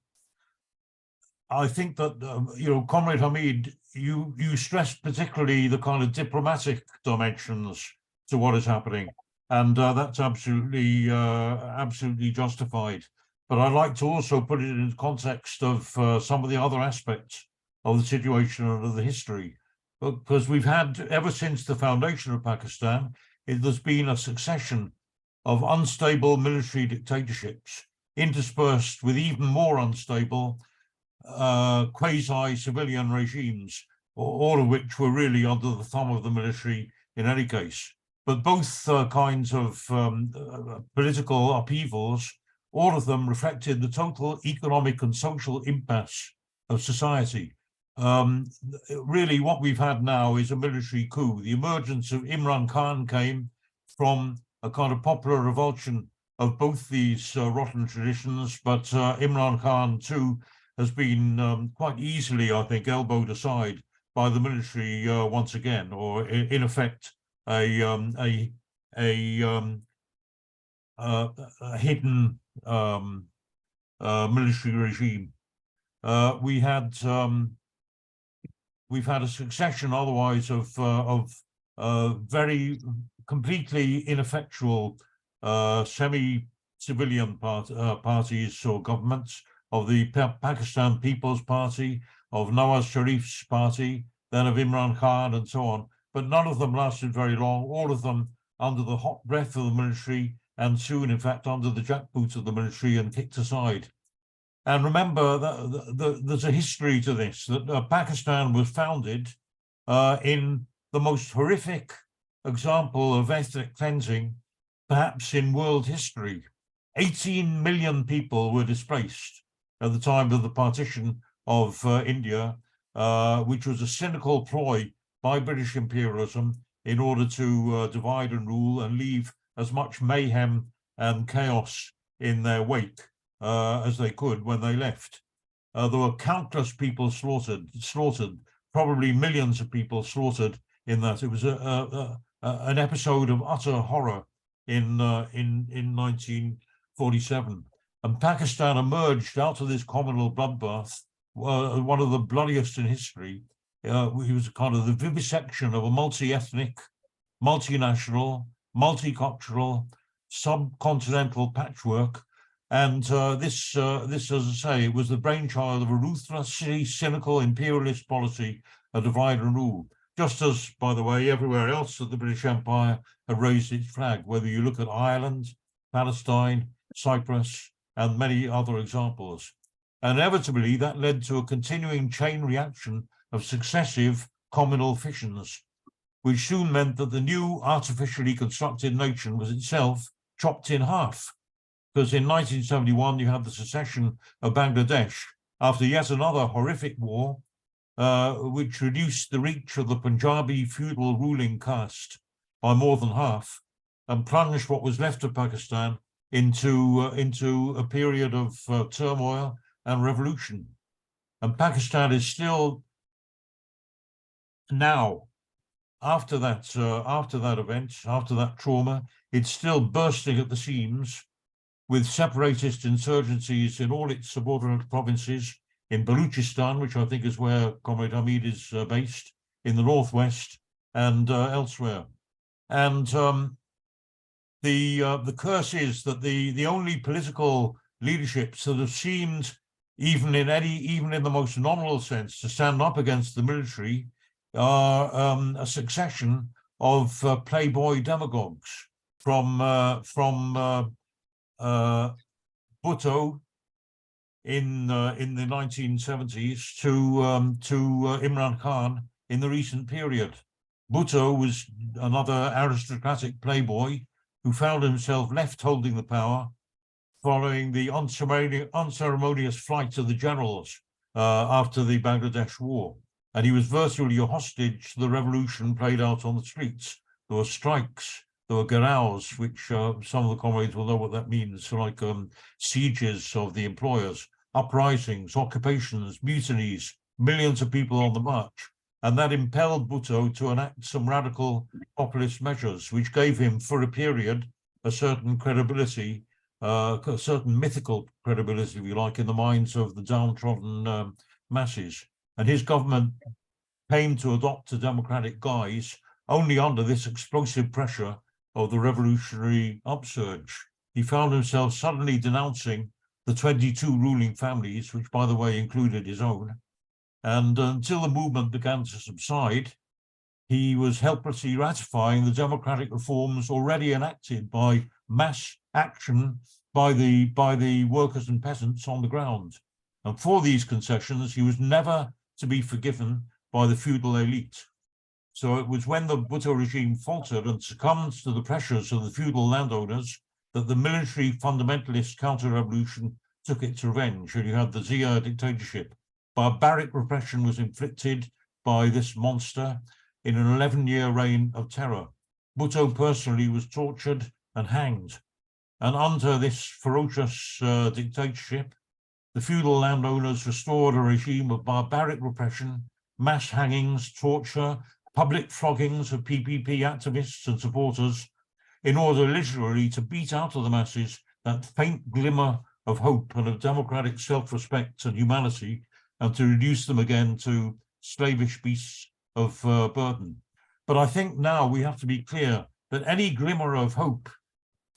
think that you know, Comrade Hamid, you stressed particularly the kind of diplomatic dimensions to what is happening, and that's absolutely justified. But I'd like to also put it in context of some of the other aspects of the situation and of the history, because we've had, ever since the foundation of Pakistan, there's been a succession of unstable military dictatorships interspersed with even more unstable quasi-civilian regimes, all of which were really under the thumb of the military in any case. But both kinds of political upheavals, all of them reflected the total economic and social impasse of society. Really, what we've had now is a military coup. The emergence of Imran Khan came from a kind of popular revulsion of both these rotten traditions, but Imran Khan too has been quite easily, I think, elbowed aside by the military once again, or in effect, a hidden military regime. We've had a succession otherwise of very completely ineffectual semi-civilian parties or governments, of the Pakistan People's Party, of Nawaz Sharif's party, then of Imran Khan, and so on. But none of them lasted very long, all of them under the hot breath of the military, and soon, in fact, under the jackboots of the military, and kicked aside. And remember that there's a history to this, that Pakistan was founded in the most horrific example of ethnic cleansing, perhaps in world history. 18 million people were displaced at the time of the partition of India, which was a cynical ploy by British imperialism in order to divide and rule and leave as much mayhem and chaos in their wake as they could when they left. there were countless people slaughtered, probably millions of people slaughtered in that. It was an episode of utter horror in 1947. And Pakistan emerged out of this communal bloodbath, one of the bloodiest in history. It was kind of the vivisection of a multi-ethnic, multinational, multicultural, subcontinental patchwork. And this, as I say, it was the brainchild of a ruthlessly cynical imperialist policy of divide and rule. Just as, by the way, everywhere else that the British Empire had raised its flag, whether you look at Ireland, Palestine, Cyprus, and many other examples. And inevitably, that led to a continuing chain reaction of successive communal fissions, which soon meant that the new artificially constructed nation was itself chopped in half. Because in 1971, you had the secession of Bangladesh after yet another horrific war, which reduced the reach of the Punjabi feudal ruling caste by more than half and plunged what was left of Pakistan into a period of turmoil and revolution. And Pakistan is still now, after that event, after that trauma, it's still bursting at the seams with separatist insurgencies in all its subordinate provinces, in Baluchistan, which I think is where Comrade Hamid is based, in the northwest and elsewhere. And the curse is that the only political leaderships that have seemed, even in the most nominal sense, to stand up against the military are a succession of playboy demagogues from Bhutto in the 1970s to Imran Khan in the recent period. Bhutto was another aristocratic playboy who found himself left holding the power following the unceremonious flight of the generals after the Bangladesh war. And he was virtually a hostage to the revolution played out on the streets. There were strikes, there were garaos, which some of the comrades will know what that means, so like sieges of the employers, uprisings, occupations, mutinies, millions of people on the march. And that impelled Bhutto to enact some radical populist measures, which gave him, for a period, a certain credibility, a certain mythical credibility, if you like, in the minds of the downtrodden masses. And his government came to adopt a democratic guise only under this explosive pressure of the revolutionary upsurge. He found himself suddenly denouncing the 22 ruling families, which, by the way, included his own. And until the movement began to subside, he was helplessly ratifying the democratic reforms already enacted by mass action by the workers and peasants on the ground. And for these concessions, he was never to be forgiven by the feudal elite. So it was when the Bhutto regime faltered and succumbed to the pressures of the feudal landowners that the military fundamentalist counter-revolution took its revenge. And you had the Zia dictatorship. Barbaric repression was inflicted by this monster in an 11-year reign of terror. Bhutto personally was tortured and hanged. And under this ferocious dictatorship, the feudal landowners restored a regime of barbaric repression, mass hangings, torture, public floggings of PPP activists and supporters, in order literally to beat out of the masses that faint glimmer of hope and of democratic self-respect and humanity, and to reduce them again to slavish beasts of burden. But I think now we have to be clear that any glimmer of hope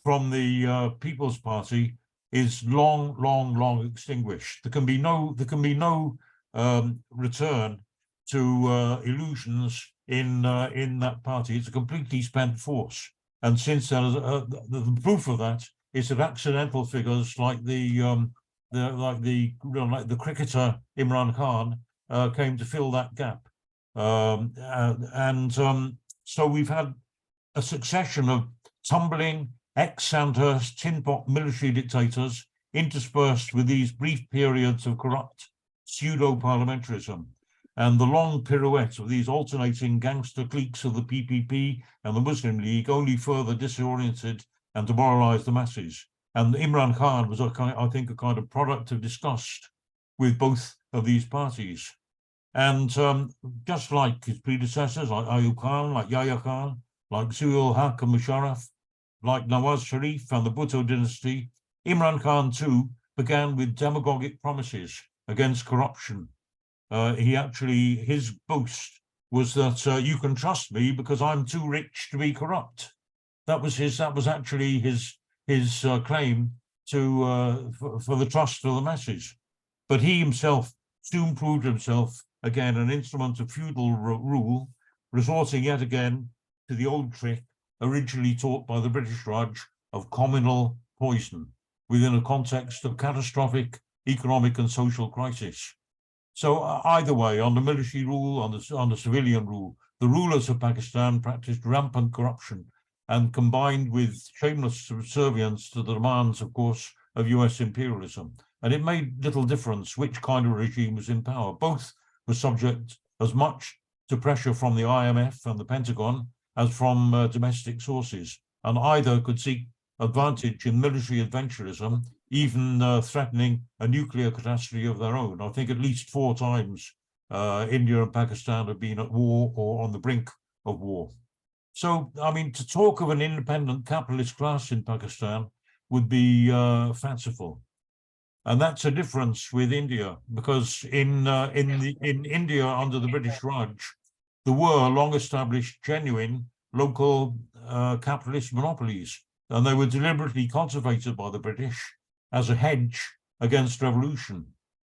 from the People's Party is long extinguished. There can be no return to illusions in that party. It's a completely spent force. And since the proof of that is that accidental figures like the cricketer Imran Khan came to fill that gap. So we've had a succession of tumbling ex-Sandhurst tin pot military dictators interspersed with these brief periods of corrupt pseudo-parliamentarism, and the long pirouette of these alternating gangster cliques of the PPP and the Muslim League only further disoriented and demoralized the masses. And Imran Khan was, I think, a kind of product of disgust with both of these parties. And just like his predecessors, like Ayub Khan, like Yahya Khan, like Zul Haq and Musharraf, like Nawaz Sharif and the Bhutto dynasty, Imran Khan too began with demagogic promises against corruption. His boast was that you can trust me because I'm too rich to be corrupt. That was actually his claim to for the trust of the masses. But he himself soon proved himself again an instrument of feudal rule, resorting yet again to the old trick originally taught by the British Raj of communal poison within a context of catastrophic economic and social crisis. So either way, on the military rule, on the civilian rule, the rulers of Pakistan practiced rampant corruption and combined with shameless subservience to the demands, of course, of US imperialism. And it made little difference which kind of regime was in power. Both were subject as much to pressure from the IMF and the Pentagon as from domestic sources, and either could seek advantage in military adventurism, even threatening a nuclear catastrophe of their own. I think at least 4 times India and Pakistan have been at war or on the brink of war. So, I mean, to talk of an independent capitalist class in Pakistan would be fanciful. And that's a difference with India, because in India under the British Raj, there were long-established, genuine local capitalist monopolies, and they were deliberately cultivated by the British as a hedge against revolution.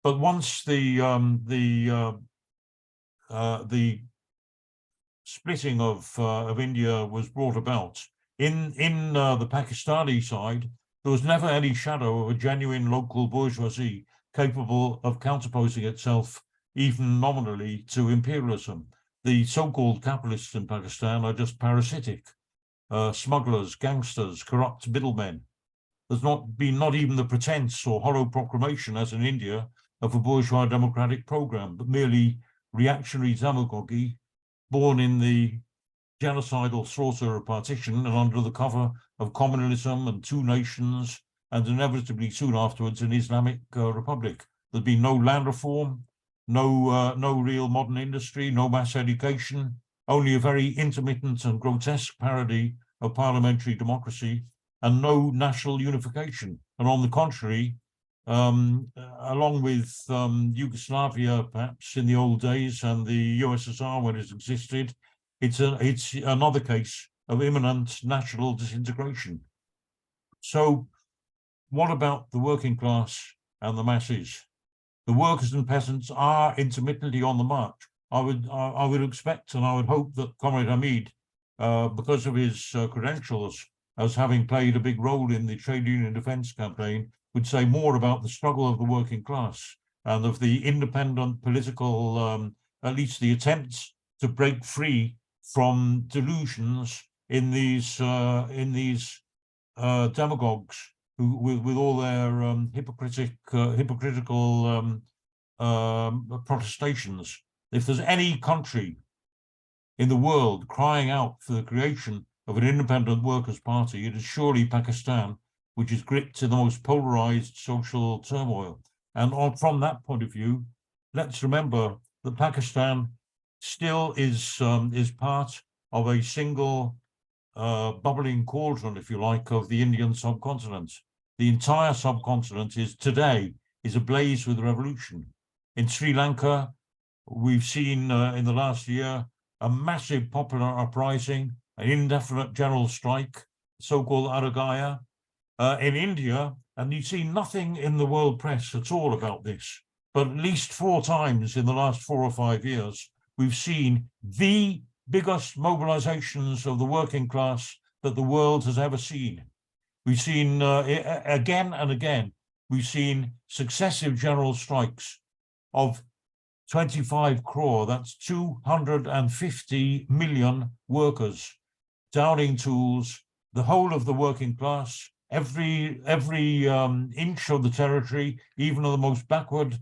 But once the splitting of India was brought about in the Pakistani side, there was never any shadow of a genuine local bourgeoisie capable of counterposing itself, even nominally, to imperialism. The so-called capitalists in Pakistan are just parasitic, smugglers, gangsters, corrupt middlemen. There's not even the pretense or hollow proclamation, as in India, of a bourgeois democratic program, but merely reactionary demagogy born in the genocidal slaughter of partition and under the cover of communalism and 2 nations, and inevitably soon afterwards an Islamic republic. There'd been no land reform, no real modern industry, no mass education, only a very intermittent and grotesque parody of parliamentary democracy, and no national unification. And on the contrary, along with Yugoslavia, perhaps in the old days, and the USSR when it existed, it's another case of imminent national disintegration. So what about the working class and the masses? The workers and peasants are intermittently on the march. I would expect and I would hope that Comrade Hamid, because of his credentials as having played a big role in the trade union defense campaign, would say more about the struggle of the working class and of the independent political, at least the attempts to break free from delusions in these demagogues who, with all their hypocritical protestations. If there's any country in the world crying out for the creation of an independent workers' party, it is surely Pakistan, which is gripped in the most polarized social turmoil. And from that point of view, let's remember that Pakistan still is part of a single bubbling cauldron, if you like, of the Indian subcontinent. The entire subcontinent today is ablaze with revolution. In Sri Lanka, we've seen in the last year a massive popular uprising, an indefinite general strike, so-called Aragaya. In India, and you see nothing in the world press at all about this, but at least 4 times in the last 4 or 5 years, we've seen the biggest mobilizations of the working class that the world has ever seen. We've seen again and again, we've seen successive general strikes of 25 crore, that's 250 million workers, downing tools, the whole of the working class, every inch of the territory, even of the most backward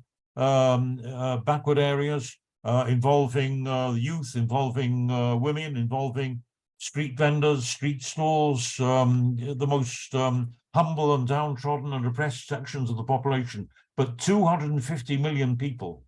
areas, involving youth, involving women, involving street vendors, street stalls, the most humble and downtrodden and oppressed sections of the population. but 250 million people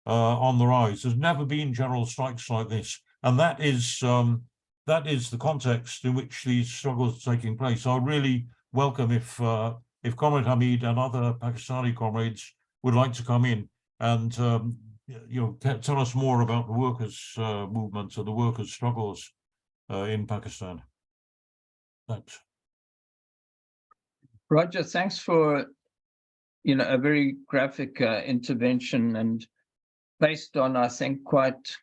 on the rise. There's never been general strikes like this, and that is the context in which these struggles are taking place. I really welcome if Comrade Hamid and other Pakistani comrades would like to come in and tell us more about the workers' movements or the workers' struggles in Pakistan. Thanks. Roger, thanks for a very graphic intervention, and based on, I think, quite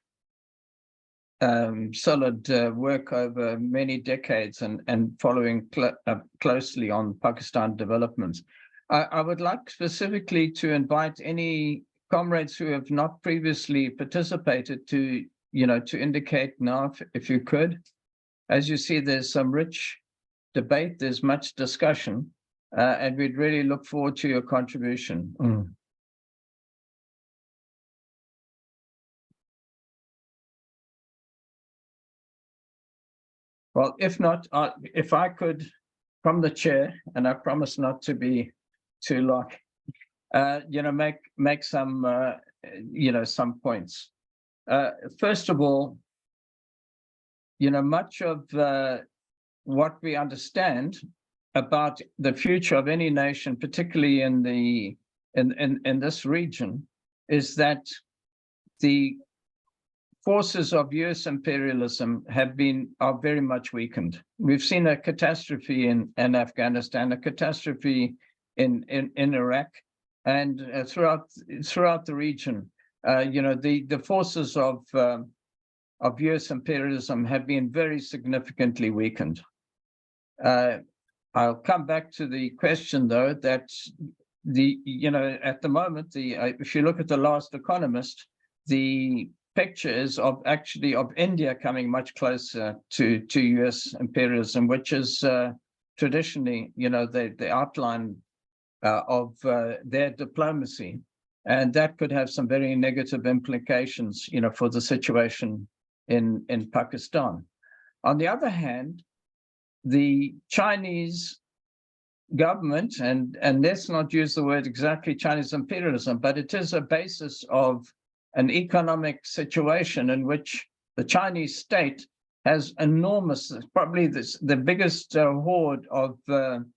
solid work over many decades and following closely on Pakistan developments. I would like specifically to invite any comrades who have not previously participated to indicate now, if you could. As you see, there's some rich debate, there's much discussion, and we'd really look forward to your contribution. Well, if not, if I could, from the chair, and I promise not to be too long, make some, some points. First of all, much of what we understand about the future of any nation, particularly in this region, is that the forces of US imperialism are very much weakened. We've seen a catastrophe in Afghanistan, a catastrophe in Iraq, and throughout the region. The forces of US imperialism have been very significantly weakened. I'll come back to the question, though, that at the moment, if you look at the last Economist, the picture is of India coming much closer to US imperialism, which is traditionally, the outline of their diplomacy, and that could have some very negative implications, for the situation in Pakistan. On the other hand, the Chinese government, and let's not use the word exactly Chinese imperialism, but it is a basis of an economic situation in which the Chinese state has enormous, probably the biggest hoard of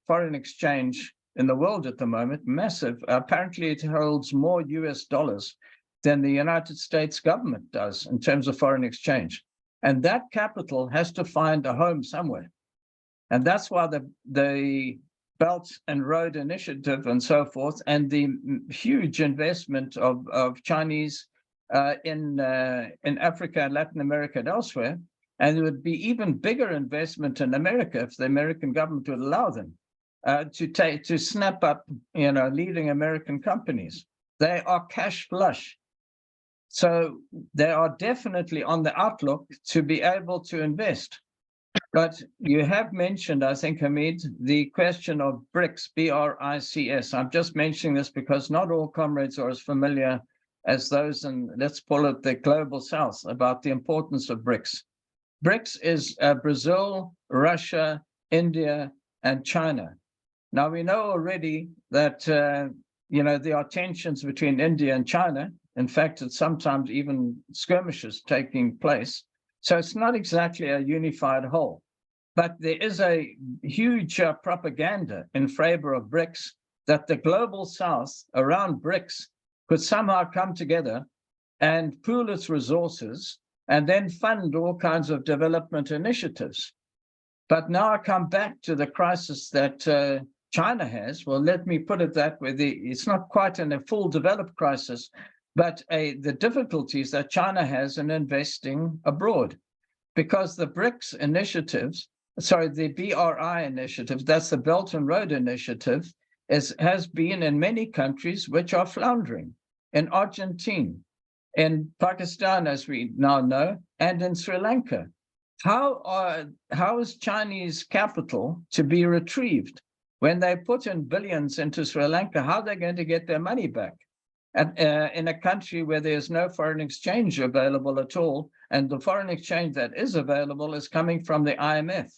foreign exchange in the world at the moment, massive. Apparently it holds more US dollars than the United States government does in terms of foreign exchange. And that capital has to find a home somewhere. And that's why the Belt and Road Initiative and so forth, and the huge investment of Chinese in Africa, Latin America, and elsewhere, and there would be even bigger investment in America if the American government would allow them to snap up, leading American companies. They are cash flush, so they are definitely on the outlook to be able to invest. But you have mentioned, I think, Hamid, the question of BRICS, B-R-I-C-S. I'm just mentioning this because not all comrades are as familiar as those in, let's call it, the global south, about the importance of BRICS. BRICS is Brazil, Russia, India, and China. Now, we know already that, there are tensions between India and China. In fact, it's sometimes even skirmishes taking place. So it's not exactly a unified whole. But there is a huge propaganda in favor of BRICS, that the global south around BRICS could somehow come together and pool its resources and then fund all kinds of development initiatives. But now I come back to the crisis that China has. Well, let me put it that way. It's not quite in a full developed crisis, but the difficulties that China has in investing abroad. Because the BRICS initiatives, the BRI initiative, that's the Belt and Road Initiative, has been in many countries which are floundering, in Argentina, in Pakistan, as we now know, and in Sri Lanka. How is Chinese capital to be retrieved when they put in billions into Sri Lanka? How are they going to get their money back? And, in a country where there's no foreign exchange available at all, and the foreign exchange that is available is coming from the IMF.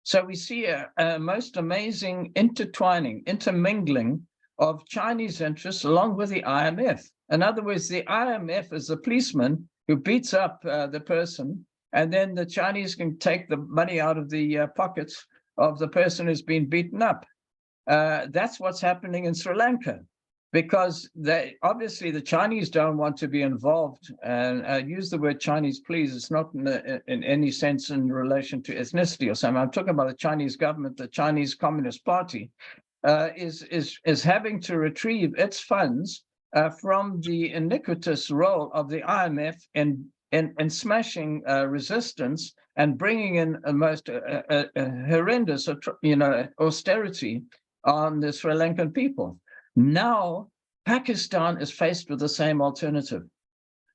So we see a most amazing intertwining, intermingling of Chinese interests along with the IMF. In other words, the IMF is the policeman who beats up the person, and then the Chinese can take the money out of the pockets of the person who's been beaten up. That's what's happening in Sri Lanka, because obviously the Chinese don't want to be involved. And I use the word Chinese, please. It's not in any sense in relation to ethnicity or something. I'm talking about the Chinese government, the Chinese Communist Party, is having to retrieve its funds from the iniquitous role of the IMF in smashing resistance and bringing in a most horrendous, austerity on the Sri Lankan people. Now, Pakistan is faced with the same alternative.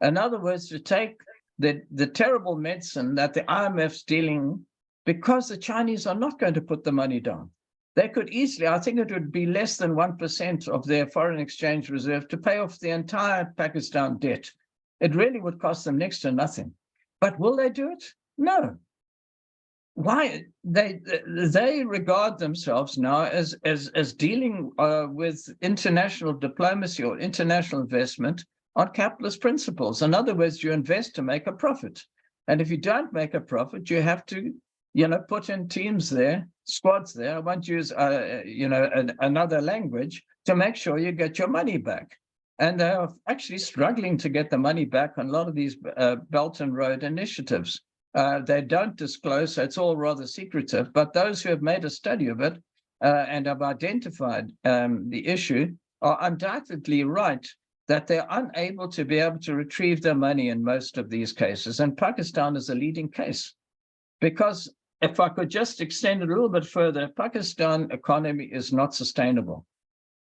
In other words, to take the terrible medicine that the IMF's dealing, because the Chinese are not going to put the money down. They could easily, I think it would be less than 1% of their foreign exchange reserve to pay off the entire Pakistan debt. It really would cost them next to nothing. But will they do it? No. Why? They regard themselves now as dealing with international diplomacy or international investment on capitalist principles. In other words, you invest to make a profit. And if you don't make a profit, you have to put in teams there, squads there. I won't use, another language to make sure you get your money back. And they are actually struggling to get the money back on a lot of these Belt and Road initiatives. They don't disclose, so it's all rather secretive. But those who have made a study of it and have identified the issue are undoubtedly right that they're unable to be able to retrieve their money in most of these cases. And Pakistan is a leading case. Because if I could just extend it a little bit further, Pakistan economy is not sustainable.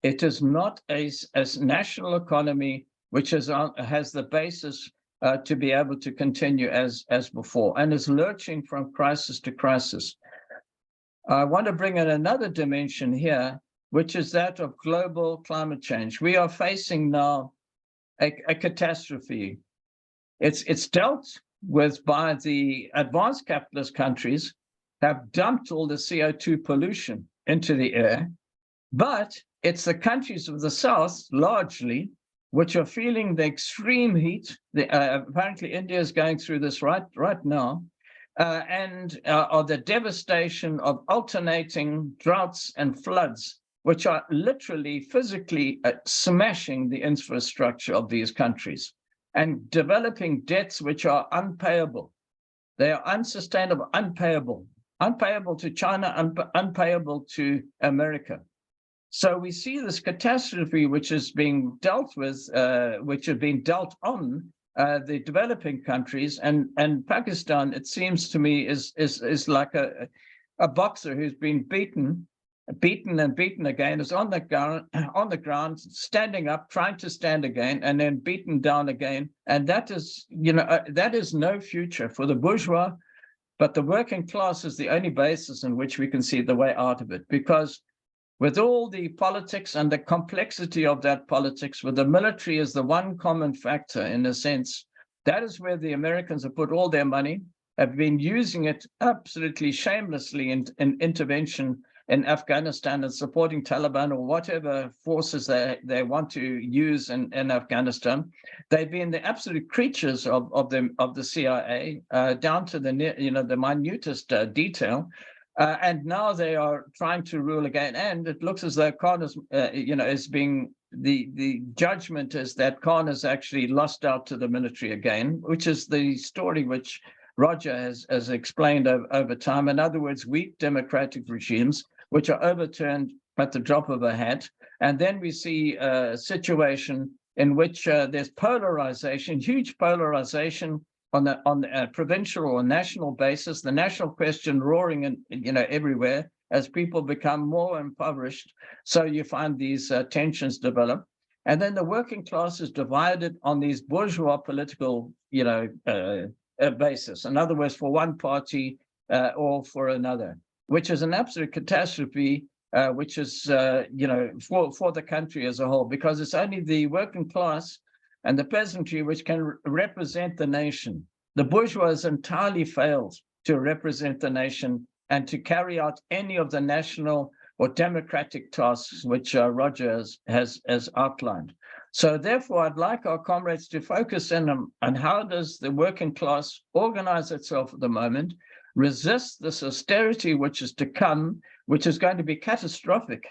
It is not a national economy which has the basis to be able to continue as before, and is lurching from crisis to crisis. I want to bring in another dimension here, which is that of global climate change. We are facing now a catastrophe. It's dealt with by the advanced capitalist countries, have dumped all the CO2 pollution into the air, but it's the countries of the South, largely, which are feeling the extreme heat. Apparently, India is going through this right now, and the devastation of alternating droughts and floods, which are literally physically smashing the infrastructure of these countries and developing debts which are unpayable. They are unsustainable, unpayable to China, unpayable to America. So we see this catastrophe which is being dealt with, which have been dealt on the developing countries, and Pakistan, it seems to me, is like a boxer who's been beaten and beaten again, is on the ground, standing up, trying to stand again, and then beaten down again. And that is, that is no future for the bourgeois, but the working class is the only basis in which we can see the way out of it. Because with all the politics and the complexity of that politics, with the military as the one common factor, in a sense, that is where the Americans have put all their money, have been using it absolutely shamelessly in intervention in Afghanistan and supporting Taliban or whatever forces they want to use in Afghanistan. They've been the absolute creatures of the CIA down to the minutest detail. And now they are trying to rule again, and it looks as though Khan is, is being the judgment is that Khan has actually lost out to the military again, which is the story which Roger has explained over time. In other words, weak democratic regimes which are overturned at the drop of a hat, and then we see a situation in which there's polarization, huge polarization on the provincial or national basis, the national question roaring everywhere as people become more impoverished. So you find these tensions develop, and then the working class is divided on these bourgeois political basis. In other words, for one party or for another, which is an absolute catastrophe, which is for the country as a whole, because it's only the working class and the peasantry which can represent the nation. The bourgeois has entirely failed to represent the nation and to carry out any of the national or democratic tasks, which Roger has outlined. So therefore, I'd like our comrades to focus in on how does the working class organize itself at the moment, resist this austerity which is to come, which is going to be catastrophic,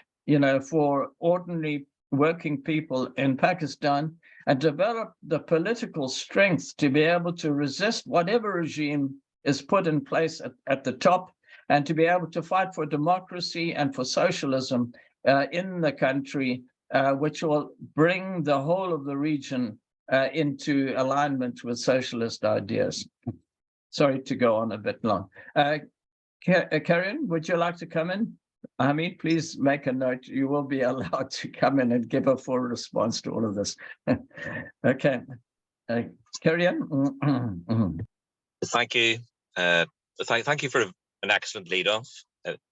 for ordinary working people in Pakistan, and develop the political strength to be able to resist whatever regime is put in place at the top, and to be able to fight for democracy and for socialism in the country, which will bring the whole of the region into alignment with socialist ideas. Sorry to go on a bit long. Karen, would you like to come in? Hamid, please make a note. You will be allowed to come in and give a full response to all of this. Okay. Carry on. Thank you. Thank you for an excellent lead off.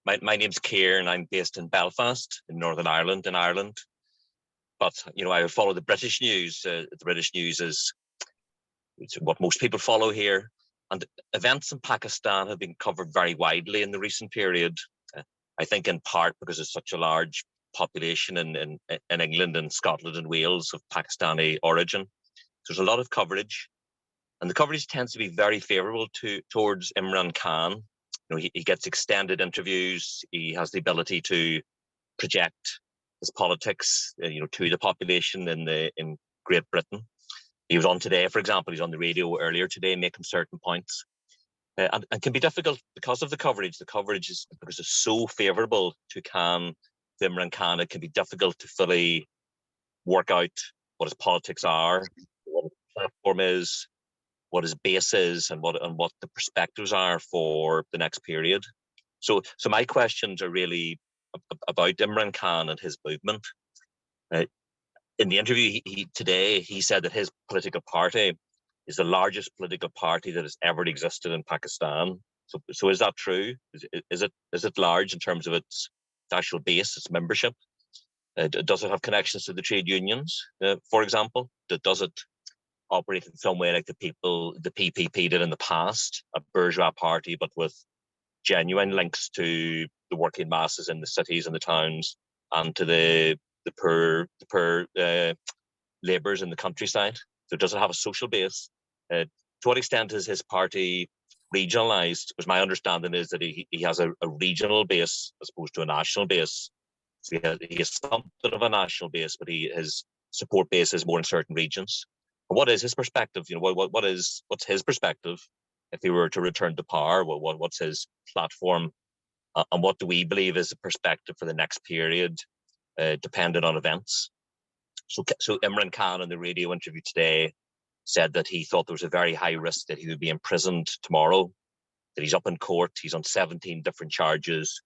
My name's Kieran. I'm based in Belfast in Northern Ireland, But, I would follow the British news. The British news is what most people follow here. And events in Pakistan have been covered very widely in the recent period. I think in part because there's such a large population in England and Scotland and Wales of Pakistani origin. So there's a lot of coverage. And the coverage tends to be very favorable towards Imran Khan. He gets extended interviews. He has the ability to project his politics, to the population in Great Britain. He was on today, for example, he's on the radio earlier today making certain points. And can be difficult because of the coverage. The coverage is because it's so favorable to Imran Khan, it can be difficult to fully work out what his politics are, what his platform is, what his base is, and what the perspectives are for the next period. So my questions are really about Imran Khan and his movement. In the interview today, he said that his political party is the largest political party that has ever existed in Pakistan. So is that true? Is it large in terms of its actual base, its membership? Does it have connections to the trade unions, for example? Does it operate in some way like the PPP did in the past, a bourgeois party, but with genuine links to the working masses in the cities and the towns, and to the poor labourers in the countryside? So does it have a social base? To what extent is his party regionalised? Because my understanding is that he has a regional base as opposed to a national base. So he has something of a national base, but his support base is more in certain regions. And what is his perspective? What's his perspective if he were to return to power? What's his platform? And what do we believe is the perspective for the next period, dependent on events? So Imran Khan in the radio interview today said that he thought there was a very high risk that he would be imprisoned tomorrow, that he's up in court, he's on 17 different charges,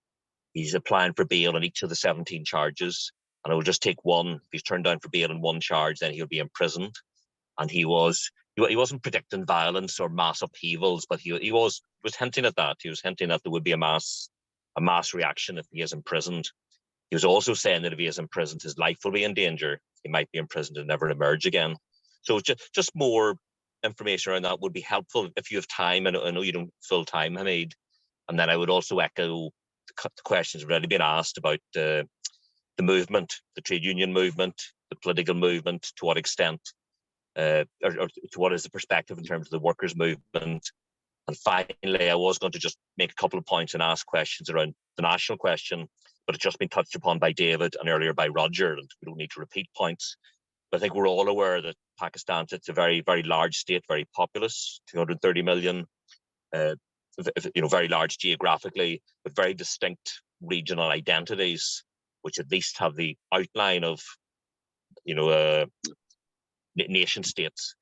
he's applying for bail on each of the 17 charges, and it will just take one. If he's turned down for bail on one charge, then he'll be imprisoned. And he wasn't predicting violence or mass upheavals, but he was hinting at that. He was hinting that there would be a mass reaction if he is imprisoned. He was also saying that if he is imprisoned, his life will be in danger. He might be imprisoned and never emerge again. So just more information around that would be helpful if you have time. And I know you don't full time, Hamid. And then I would also echo the questions already been asked about the movement, the trade union movement, the political movement, to what extent, or to what is the perspective in terms of the workers' movement. And finally, I was going to just make a couple of points and ask questions around the national question, but it's just been touched upon by David and earlier by Roger, and we don't need to repeat points. But I think we're all aware that Pakistan, it's a very, very large state, very populous, 230 million, very large geographically, but very distinct regional identities, which at least have the outline of, nation states,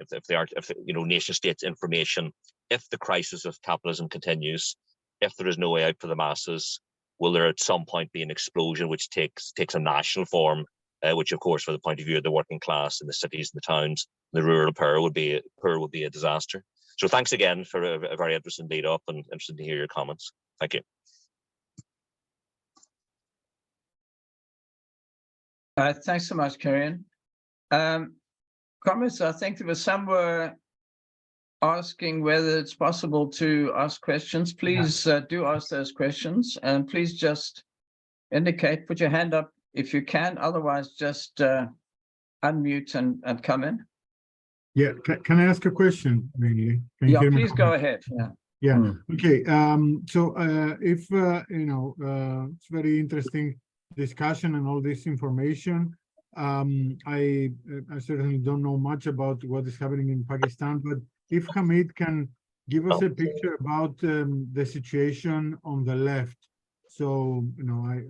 nation states information. If the crisis of capitalism continues, if there is no way out for the masses, will there at some point be an explosion which takes a national form, which of course, for the point of view of the working class in the cities and the towns, the rural poor would be a disaster. So thanks again for a very interesting lead up, and interested to hear your comments. Thank you. Thanks so much, Karen. Comments, I think there was somewhere asking whether it's possible to ask questions. Please do ask those questions, and please just indicate, put your hand up if you can, otherwise just unmute and come in. Yeah, can I ask a question, mainly? Can you Yeah, hear me? please go ahead. Yeah. Yeah, Mm. okay. So if, it's very interesting discussion and all this information. I certainly don't know much about what is happening in Pakistan, but if Hamid can give us a picture about the situation on the left. So,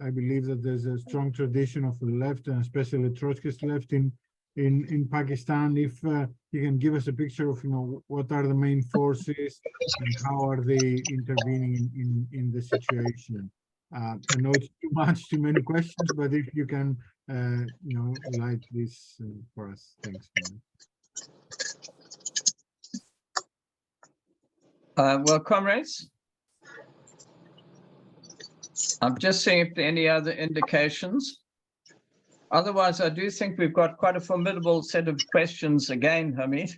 I believe that there's a strong tradition of the left, and especially Trotskyist left in Pakistan. If you can give us a picture of, what are the main forces and how are they intervening in the situation. I know it's too many questions, but if you can, light this for us. Thanks. Well, comrades, I'm just seeing if there are any other indications. Otherwise, I do think we've got quite a formidable set of questions again, Hamid.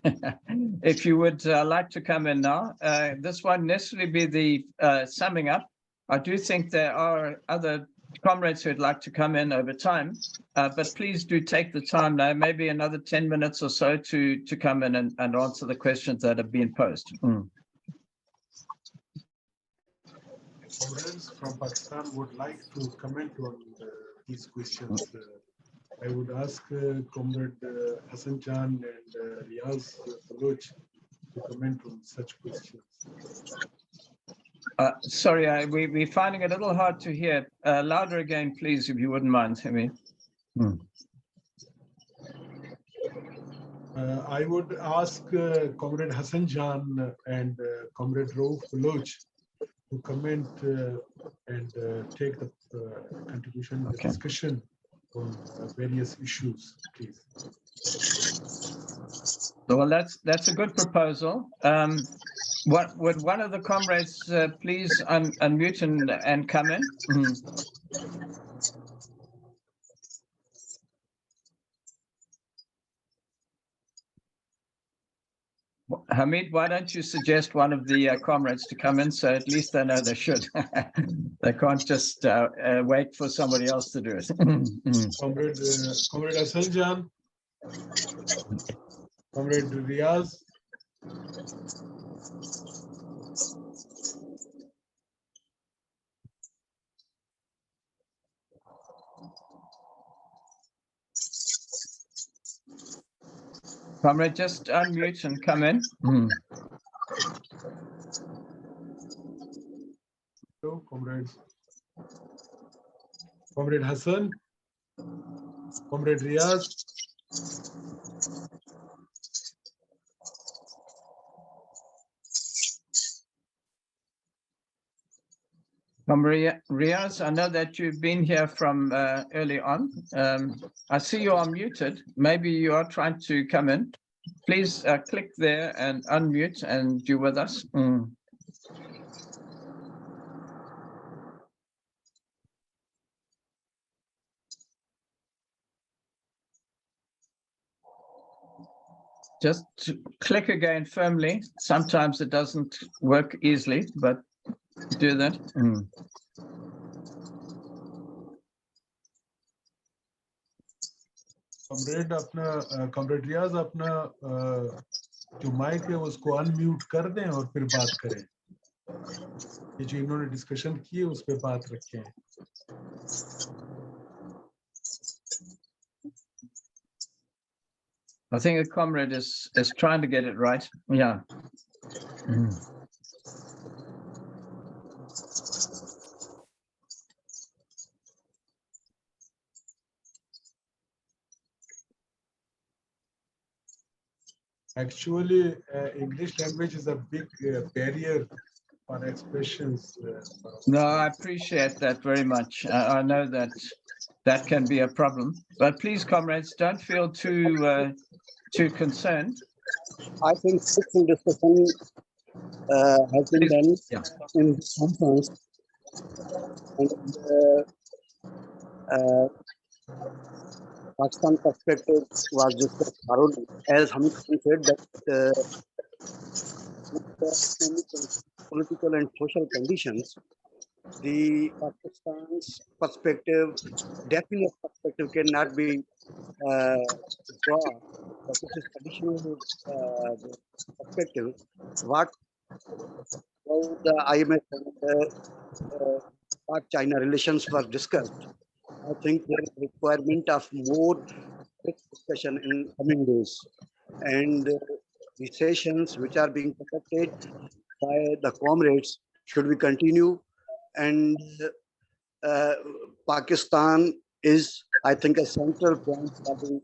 If you would like to come in now, this won't necessarily be the summing up. I do think there are other comrades who'd like to come in over time, but please do take the time now, maybe another 10 minutes or so to come in and answer the questions that have been posed. Comrades from Pakistan would like to comment on these questions. I would ask Comrade Hassan Jan and Riaz Baloch to comment on such questions. Sorry, we're finding it a little hard to hear. Louder again, please, if you wouldn't mind, Hamid. I would ask Comrade Hassan Jan and Comrade Rauf Baloch to comment and take the contribution, the discussion on various issues, please. Well, that's a good proposal. What would one of the comrades please unmute and come in? Hamid, why don't you suggest one of the comrades to come in, so at least they know they should. They can't just wait for somebody else to do it. Comrade Hassan Jan, Comrade Riaz. Comrade, just unmute and come in. So, comrades. Comrade Hassan, Comrade Riaz. Comrade Riaz, I know that you've been here from early on. I see you are muted. Maybe you are trying to come in. Please click there and unmute and you're with us. Just click again firmly. Sometimes it doesn't work easily, but do that. Comrade Riaz अपना जो mic है उसको unmute कर दें और फिर बात करें. ये जो इन्होंने डिस्कशन की है उस पे बात रखें. I think a comrade is trying to get it right. Yeah. Actually, English language is a big barrier for expressions. No, I appreciate that very much. I know that can be a problem, but please, comrades, don't feel too concerned. I think fruitful discussion has been done in this conference, and Pakistan perspective was discussed thoroughly. As Hamid said, that the political and social conditions, the Pakistan's perspective, definite perspective cannot be drawn, but this is traditional perspective. What the IMF and China relations were discussed, I think there is a requirement of more discussion in coming days, and the sessions which are being conducted by the comrades should be continue. And Pakistan is, I think, a central point of the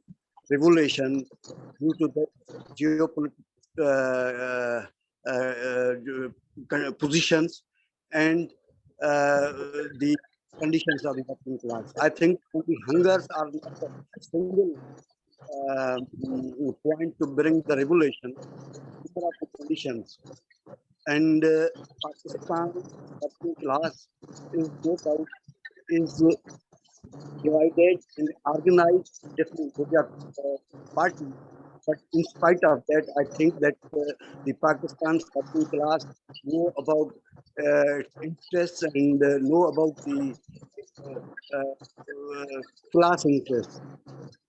revolution due to the geopolitical positions and the conditions of the working class. I think the hungers are not a single point to bring the revolution. There are the conditions. And Pakistan working class is no doubt is divided and organized different parties. But in spite of that, I think that the Pakistan's working class know about its interests and know about the class interests.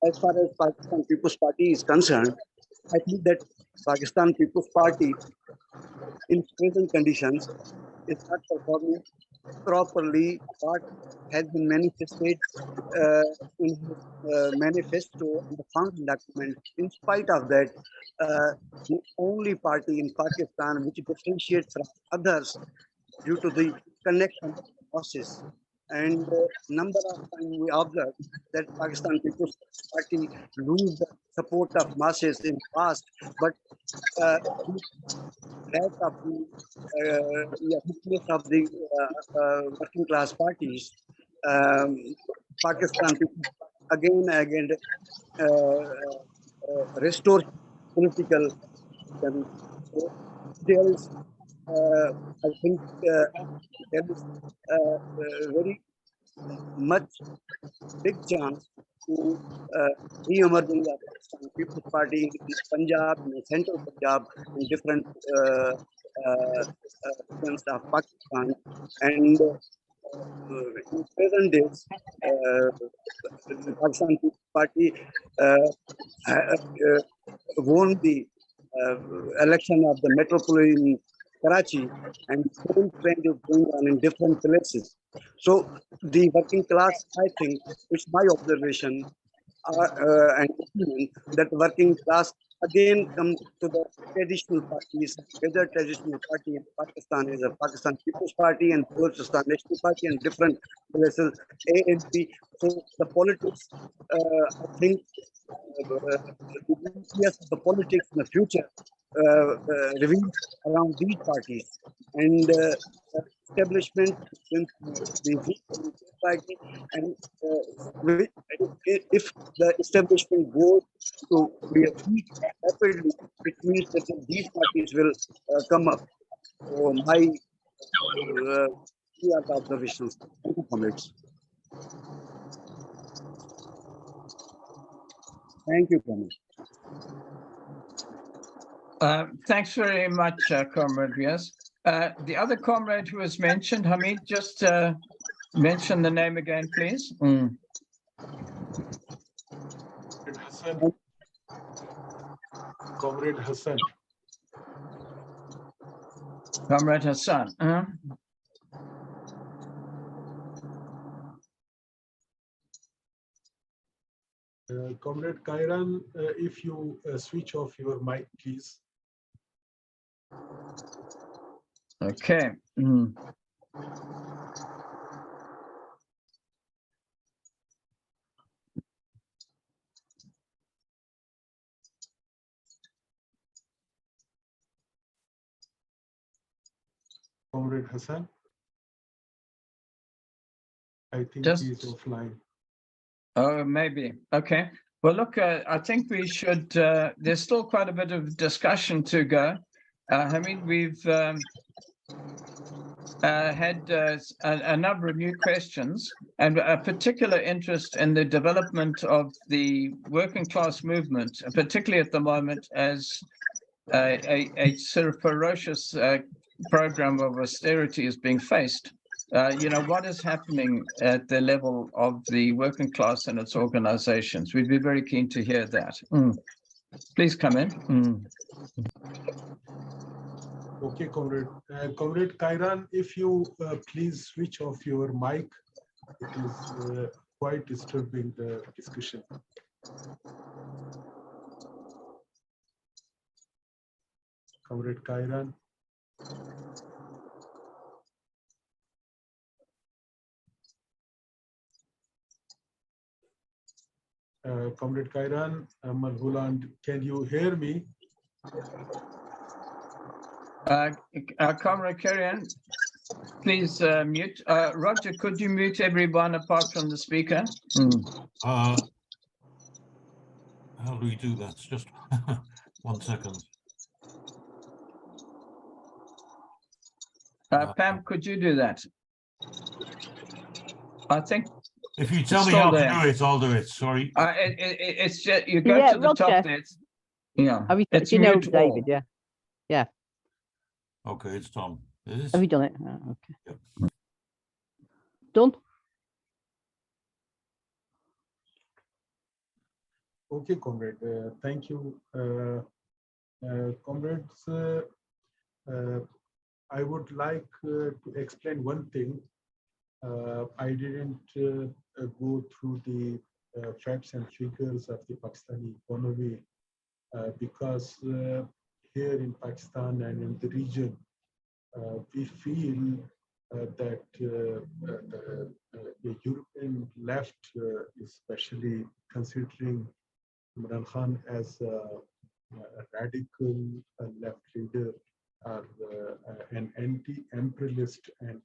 As far as Pakistan People's Party is concerned, I think that Pakistan People's Party in present conditions is not performing properly what has been manifested in his manifesto and the founding document. In spite of that, the only party in Pakistan which differentiates from others due to the connection process. And number of times we observe that Pakistan People's Party lose the support of masses in the past, but lack of the weakness of the working class parties, Pakistan people again and again restore political. So there is, I think, there is very much big chance to re-emerging the Pakistan People's Party in Punjab, in central Punjab, in different regions of Pakistan. And in present days, the Pakistan People's Party won the election of the metropolitan Karachi, and the same trend is going on in different places. So the working class, I think, it's my observation and opinion that working class again come to the traditional parties. Whether traditional party in Pakistan is a Pakistan People's Party and Pakistan National Party and different places, ANC. So the politics, I think, the politics in the future revolve around these parties, and establishment in the party, and if the establishment goes to be weak rapidly, it means that these parties will come up. So my observations. Thank you, comrades. Thank you, comrades. Thanks very much, Comrade Riaz. The other comrade who was mentioned, Hamid, just mention the name again, please. Hassan. Comrade Hassan. Comrade Hassan. Comrade Kairan, if you switch off your mic, please. Okay. Comrade Hassan, I think Just, he's offline. Oh, maybe. Okay. Well, look, I think we should, there's still quite a bit of discussion to go. Hamid, we've had a number of new questions and a particular interest in the development of the working class movement, particularly at the moment as a sort of ferocious program of austerity is being faced. what is happening at the level of the working class and its organizations. We'd be very keen to hear that. Please come in. Okay, Comrade. Comrade Kairan, if you please switch off your mic, it is quite disturbing the discussion. Comrade Kairan. Comrade Kairan, Malhuland, can you hear me? Comrade Karian, please mute. Roger, could you mute everyone apart from the speaker? How do we do that? Just 1 second. Pam, could you do that? I think. If you tell me how there. to do it, I'll do it. Sorry. It's just you go to the Roger. top there. Yeah. Have you, it's you know, mute David? all. Yeah. Okay, it's done. Is Have you done it? Okay. Yep. Done. Okay, comrade. Thank you, comrades. I would like to explain one thing. I didn't go through the facts and figures of the Pakistani economy because here in Pakistan and in the region, we feel that the European left, especially considering Imran Khan as a radical left leader, or an anti-imperialist and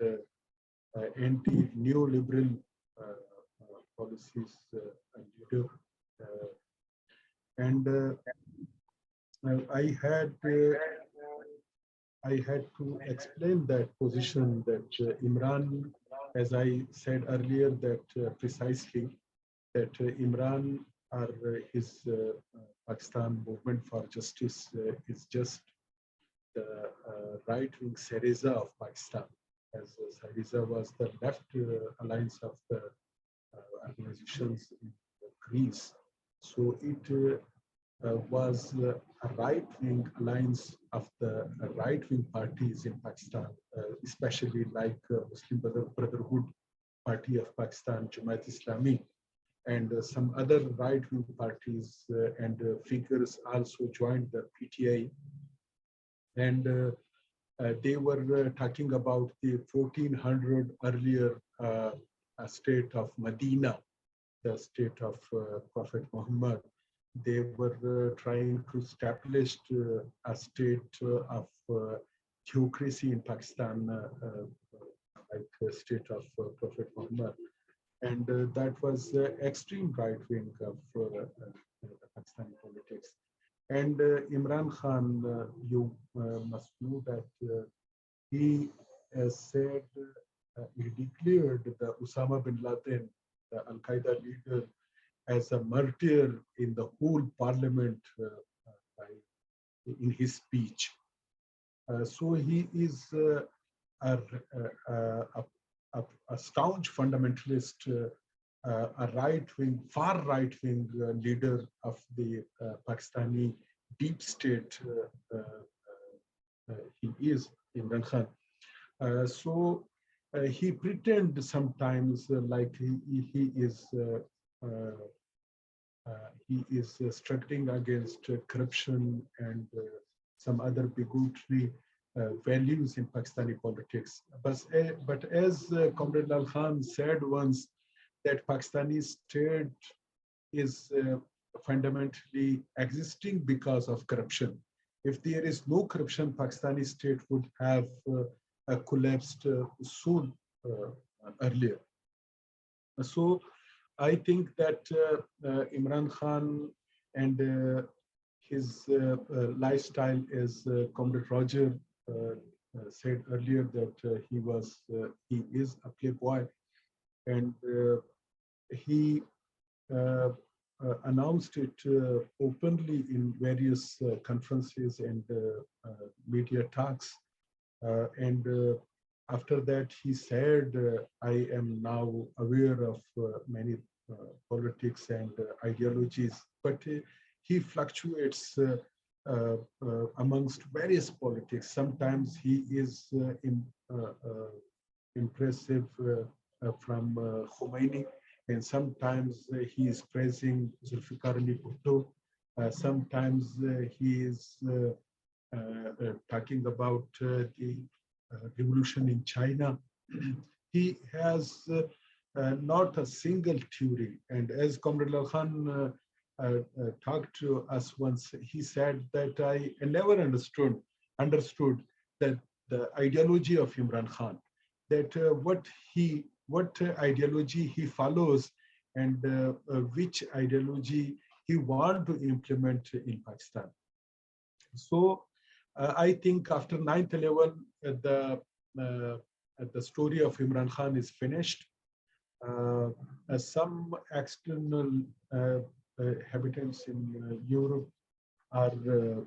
anti-neoliberal policies leader. And I had to explain that position that Imran, as I said earlier, that precisely that Imran or his Pakistan Movement for Justice is just the right-wing Syriza of Pakistan, as Syriza was the left alliance of the organizations in Greece. So it was a right-wing alliance of the right-wing parties in Pakistan, especially like Muslim Brotherhood Party of Pakistan, Jamaat Islami, and some other right-wing parties and figures also joined the PTI. And they were talking about the 1400 earlier state of Medina, the state of Prophet Muhammad. They were trying to establish a state of theocracy in Pakistan, like the state of Prophet Muhammad. And that was extreme right wing of Pakistani politics. And Imran Khan, you must know that he said, he declared the Osama bin Laden, the Al-Qaeda leader, as a martyr in the whole parliament in his speech. So he is a staunch fundamentalist, a right-wing, far right-wing leader of the Pakistani deep state. He is Imran Khan. So he pretends sometimes like he is struggling against corruption and some other bigotry values in Pakistani politics. But as Comrade Lal Khan said once, that Pakistani state is fundamentally existing because of corruption. If there is no corruption, Pakistani state would have collapsed soon earlier. So I think that Imran Khan and his lifestyle, as Comrade Roger said earlier, that he is a playboy, and he announced it openly in various conferences and media talks. And After that, he said, I am now aware of many politics and ideologies, but he fluctuates amongst various politics. Sometimes he is impressive from Khomeini, and sometimes he is praising Zulfikar Ali Bhutto. Sometimes he is talking about the revolution in China. He has not a single theory. And as Comrade Lal Khan talked to us once, he said that I never understood that the ideology of Imran Khan, that what ideology he follows and which ideology he wants to implement in Pakistan. So I think after 9/11, the story of Imran Khan is finished. Some external habitants in Europe are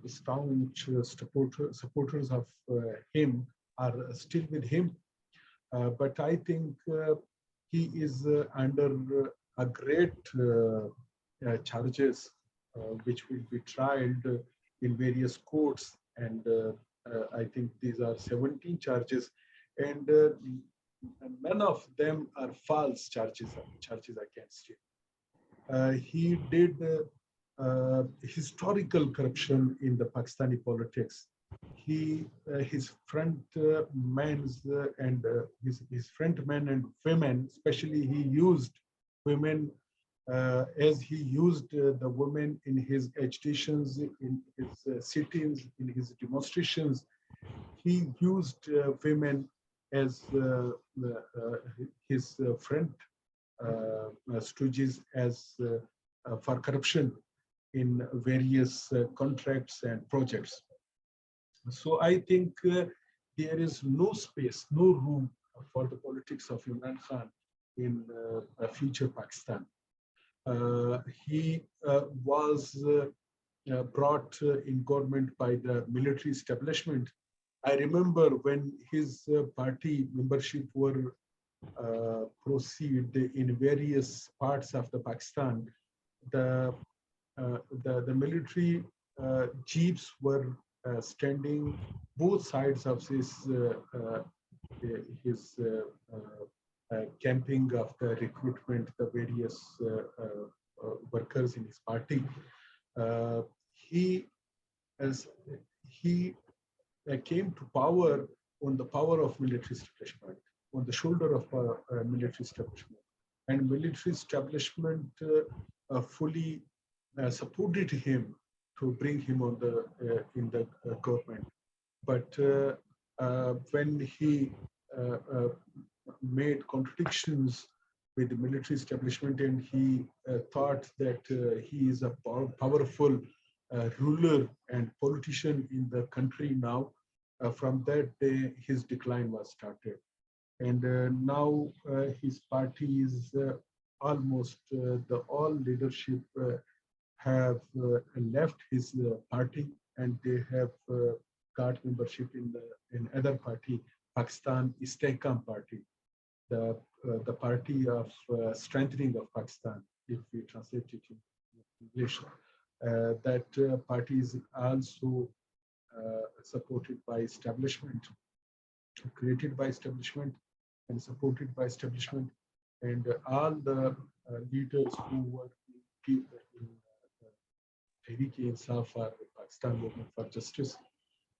staunch supporters of him, are still with him. But I think he is under a great charges which will be tried in various courts, and I think these are 17 charges, and none of them are false charges against him. He did historical corruption in the Pakistani politics. His front men and his front men and women, especially he used women as he used the women in his agitations, in his sit-ins, in his demonstrations. He used women as his front stooges as for corruption in various contracts and projects. So I think there is no space, no room for the politics of Imran Khan in future Pakistan. He was brought in government by the military establishment. I remember when his party membership were proceed in various parts of the Pakistan, the military jeeps were standing both sides of his camping of the recruitment, the various workers in his party. He came to power on the power of military establishment, on the shoulder of military establishment, and military establishment fully supported him to bring him on the in the government. But when he made contradictions with the military establishment, and he thought that he is a powerful ruler and politician in the country now, from that day his decline was started. And now his party is almost all leadership have left his party, and they have got membership in other party, Pakistan Istehkam Party, the party of strengthening of Pakistan, if we translate it in English. That party is also supported by establishment, created by establishment, and supported by establishment, and all the leaders who were in Tehreek-e-Insaf or Pakistan Movement for Justice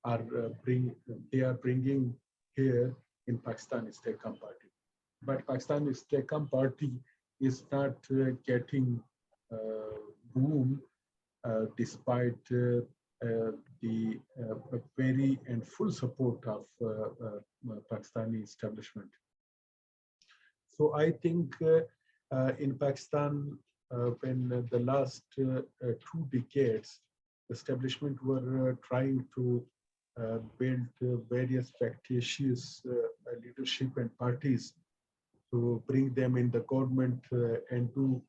are bringing here in Pakistan Istehkam Party. But Pakistan Istehkam Party is not getting boom despite the very and full support of Pakistani establishment. So I think in Pakistan, when the last 2 decades, establishment were trying to build various factitious leadership and parties to bring them in the government and do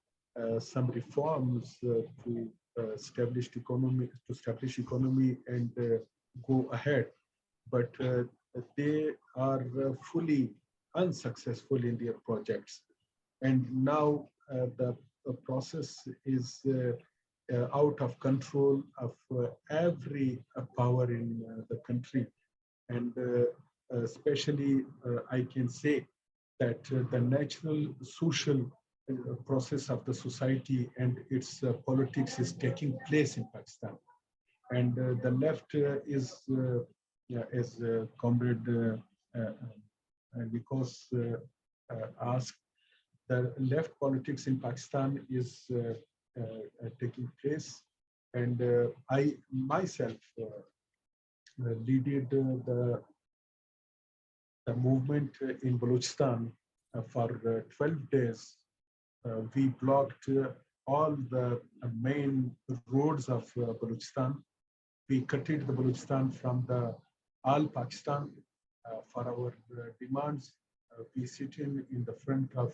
some reforms to establish economy and go ahead. But they are fully unsuccessful in their projects. And now the process is out of control of every power in the country. And especially, I can say that the natural social process of the society and its politics is taking place in Pakistan. And the left is, as Comrade because asked, the left politics in Pakistan is taking place. And I myself leaded the movement in Balochistan for 12 days. We blocked all the main roads of Balochistan. We cutted the Balochistan from the all Pakistan for our demands. We sit in the front of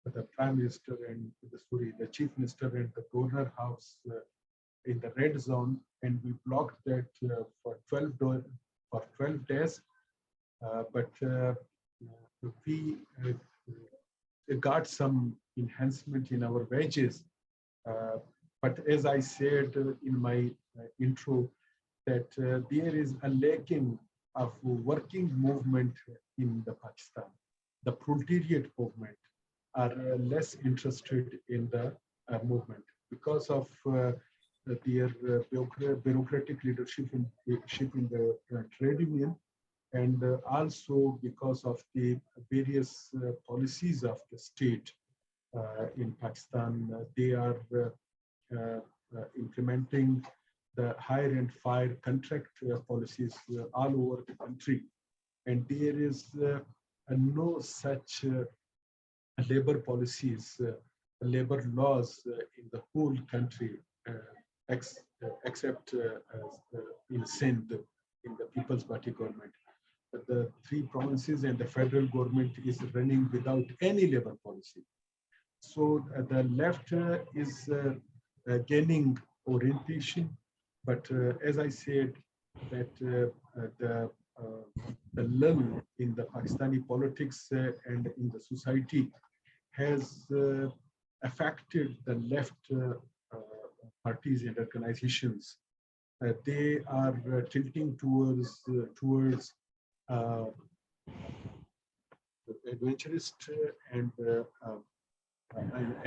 the Prime Minister and the Chief Minister and the Governor House in the red zone, and we blocked that for 12 days. But we got some enhancement in our wages. But as I said in my intro, that there is a lacking of working movement in the Pakistan. The proletariat movement are less interested in the movement because of their bureaucratic leadership in the trade union, and also because of the various policies of the state in Pakistan. They are implementing the hire and fire contract policies all over the country. And there is no such labor policies, labor laws in the whole country, except in Sindh, in the People's Party government. But the 3 provinces and the federal government is running without any labor policy. So the left is gaining orientation, but as I said, that the lull in the Pakistani politics and in the society has affected the left parties and organizations. They are tilting towards adventurist and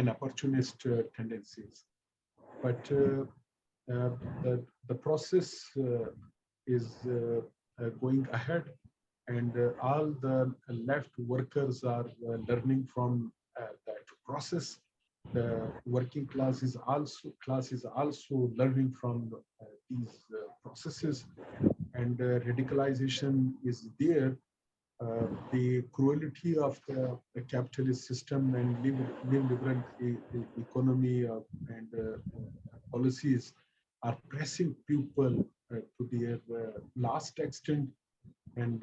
opportunist tendencies. But the process is going ahead, and all the left workers are learning from that process. The working class is also learning from these processes, and radicalization is there. The cruelty of the capitalist system and neoliberal economy and policies are pressing people to their last extent, and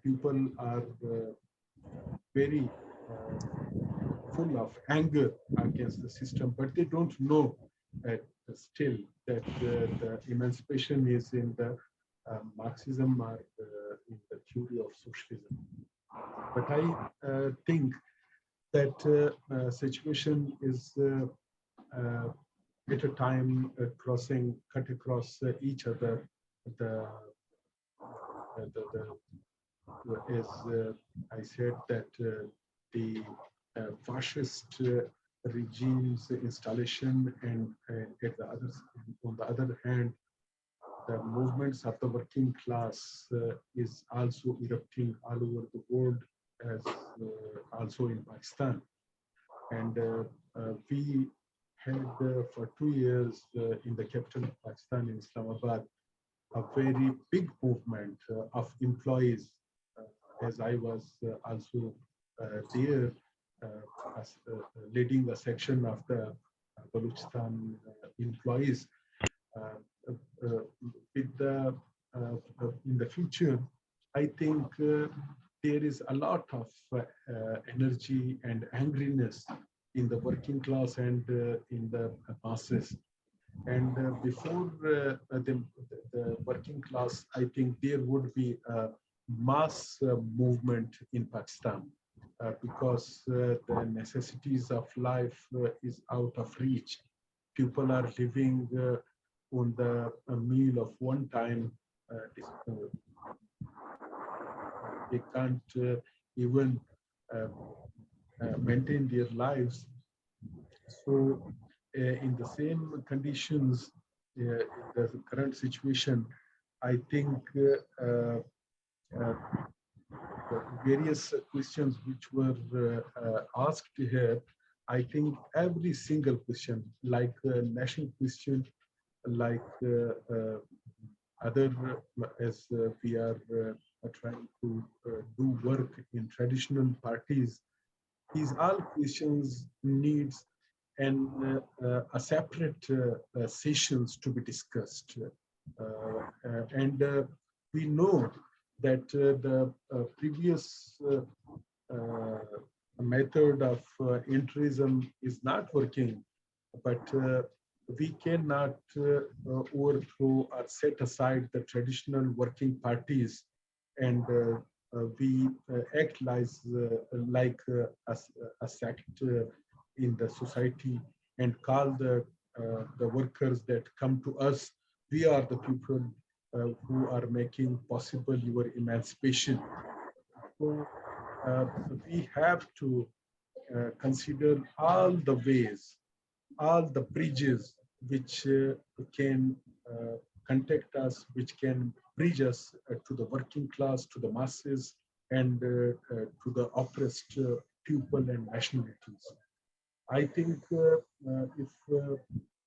people are very full of anger against the system, but they don't know still that the emancipation is in the Marxism or in the theory of socialism. But I think that situation is at a time cut across each other. As I said, that the fascist regime's installation, and on the other hand, the movements of the working class is also erupting all over the world, as also in Pakistan. And we had for 2 years in the capital of Pakistan, in Islamabad, a very big movement of employees, as I was also there, leading a section of the Balochistan employees. In the future, I think there is a lot of energy and angriness in the working class and in the masses. And before the working class, I think there would be a mass movement in Pakistan because the necessities of life is out of reach. People are living on a meal of one time. They can't even maintain their lives. So in the same conditions, in the current situation, I think the various questions which were asked here, I think every single question, like national question, like other, as we are trying to do work in traditional parties, these all questions needs and a separate sessions to be discussed. And we know that the previous method of entrism is not working, but we cannot overthrow or set aside the traditional working parties, and we act like a sect in the society and call the workers that come to us, we are the people who are making possible your emancipation. So we have to consider all the ways, all the bridges which can contact us, which can bridge us to the working class, to the masses, and to the oppressed people and nationalities. I think if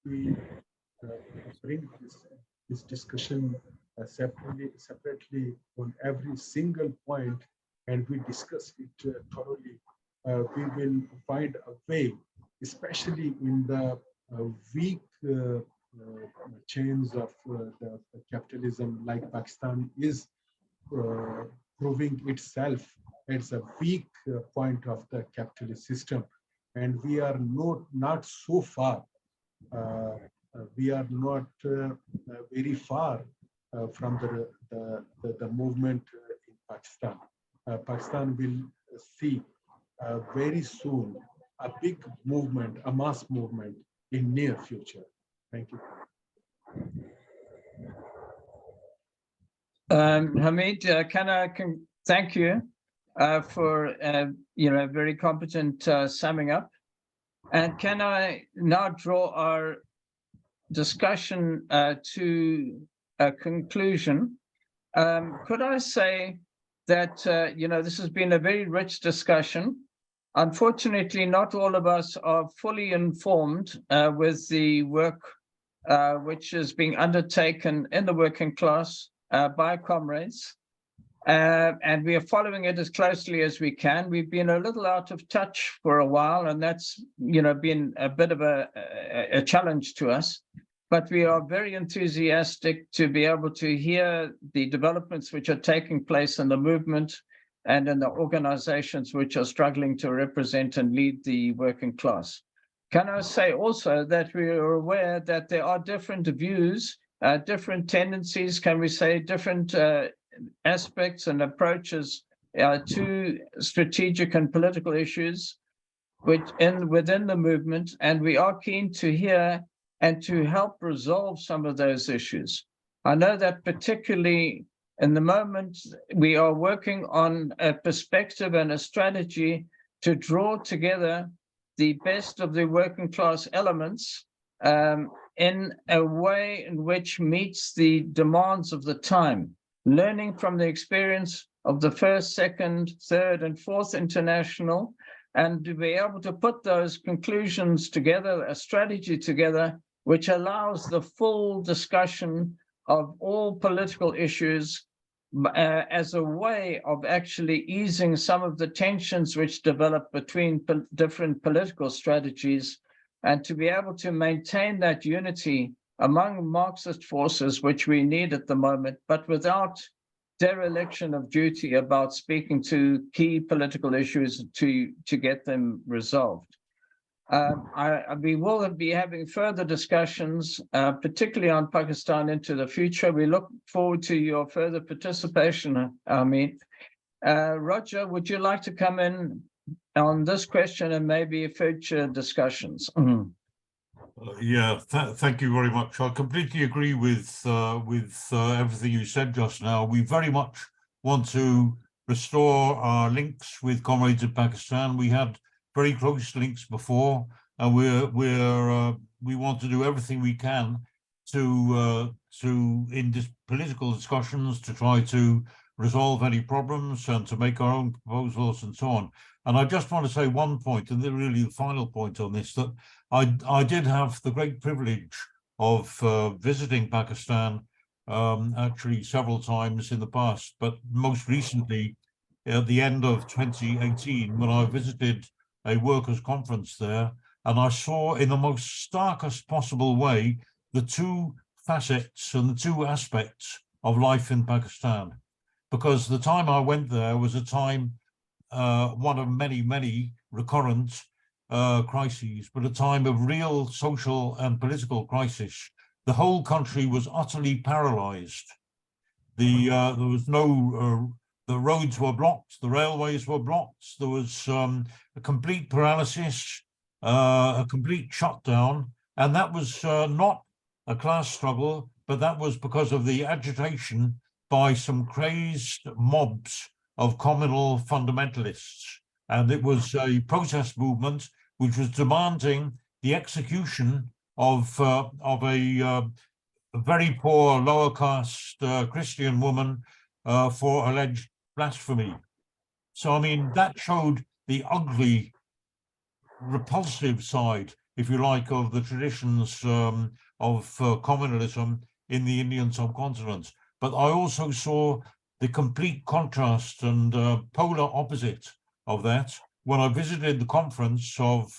we bring this discussion separately on every single point, and we discuss it thoroughly, we will find a way, especially in the weak chains of the capitalism, like Pakistan is proving itself as a weak point of the capitalist system. And we are not so far. We are not very far from the movement in Pakistan. Pakistan will see very soon a big movement, a mass movement in near future. Thank you. Hamid, thank you for a very competent summing up. And can I now draw our discussion to a conclusion? Could I say that this has been a very rich discussion. Unfortunately, not all of us are fully informed with the work which is being undertaken in the working class by comrades. And we are following it as closely as we can. We've been a little out of touch for a while, and that's been a bit of a challenge to us. But we are very enthusiastic to be able to hear the developments which are taking place in the movement and in the organizations which are struggling to represent and lead the working class. Can I say also that we are aware that there are different views, different tendencies, can we say, different aspects and approaches to strategic and political issues within the movement, and we are keen to hear and to help resolve some of those issues. I know that particularly in the moment, we are working on a perspective and a strategy to draw together the best of the working class elements in a way in which meets the demands of the time, learning from the experience of the first, second, third, and fourth international, and to be able to put those conclusions together, a strategy together, which allows the full discussion of all political issues as a way of actually easing some of the tensions which develop between different political strategies, and to be able to maintain that unity among Marxist forces, which we need at the moment, but without dereliction of duty about speaking to key political issues to get them resolved. We will be having further discussions, particularly on Pakistan into the future. We look forward to your further participation, Amit. Roger, would you like to come in on this question and maybe future discussions? Yeah, thank you very much. I completely agree with everything you said just now. We very much want to restore our links with comrades in Pakistan. We had very close links before, and we want to do everything we can to in this political discussions to try to resolve any problems and to make our own proposals and so on. And I just want to say one point, and really the final point on this, that I did have the great privilege of visiting Pakistan actually several times in the past, but most recently at the end of 2018 when I visited a workers' conference there, and I saw in the most starkest possible way the two facets and the two aspects of life in Pakistan. Because the time I went there was a time, one of many recurrent crises, but a time of real social and political crisis. The whole country was utterly paralyzed. There was no, the roads were blocked, the railways were blocked. There was a complete paralysis, a complete shutdown, and that was not a class struggle, but that was because of the agitation by some crazed mobs of communal fundamentalists. And it was a protest movement which was demanding the execution of a very poor lower caste Christian woman for alleged blasphemy. So, I mean, that showed the ugly, repulsive side, if you like, of the traditions of communalism in the Indian subcontinent. But I also saw the complete contrast and polar opposite of that when I visited the conference of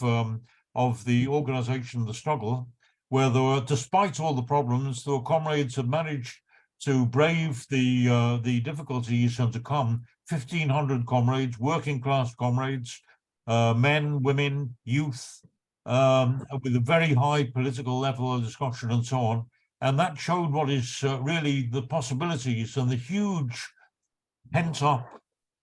the organization, The Struggle, where there were, despite all the problems, there were comrades who managed to brave the difficulties and to come, 1,500 comrades, working class comrades, men, women, youth, with a very high political level of discussion and so on. And that showed what is really the possibilities and the huge pent-up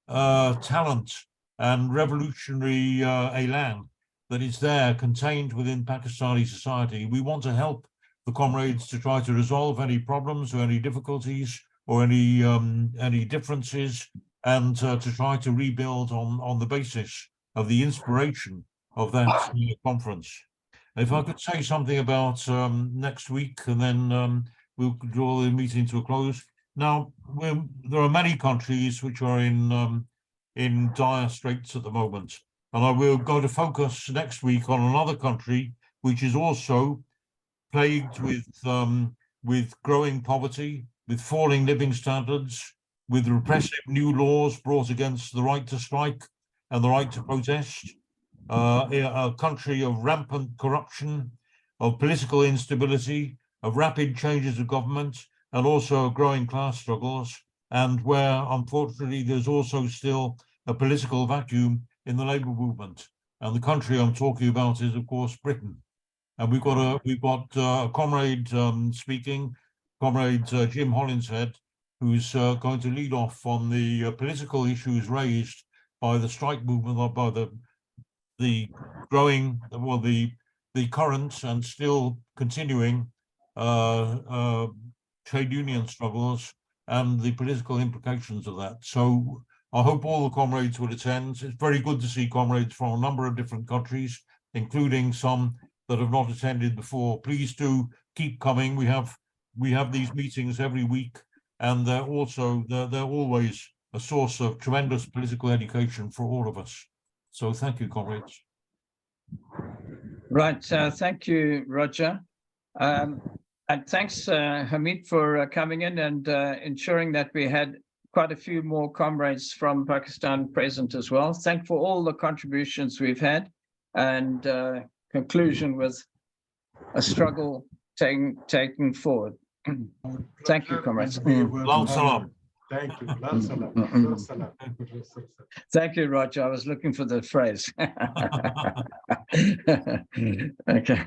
talent and revolutionary elan that is there contained within Pakistani society. We want to help the comrades to try to resolve any problems or any difficulties or any differences, and to try to rebuild on the basis of the inspiration of that conference. If I could say something about next week, and then we'll draw the meeting to a close. Now, there are many countries which are in dire straits at the moment, and I will go to focus next week on another country which is also plagued with growing poverty, with falling living standards, with repressive new laws brought against the right to strike and the right to protest, a country of rampant corruption, of political instability, of rapid changes of government, and also growing class struggles, and where, unfortunately, there's also still a political vacuum in the labour movement. And the country I'm talking about is, of course, Britain. And we've got a comrade speaking, Comrade Jim Hollinshead, who's going to lead off on the political issues raised by the strike movement, or by the growing, well, the current and still continuing trade union struggles and the political implications of that. So I hope all the comrades will attend. It's very good to see comrades from a number of different countries, including some that have not attended before. Please do keep coming. We have these meetings every week, and they're always a source of tremendous political education for all of us. So thank you, comrades. Right, thank you, Roger. And thanks, Hamid, for coming in and ensuring that we had quite a few more comrades from Pakistan present as well. Thank for all the contributions we've had, and conclusion with a struggle taken forward. Thank you, comrades. Salam. Thank you. Dar salam. Dar salam. Thank you, Roger. I was looking for the phrase. Okay.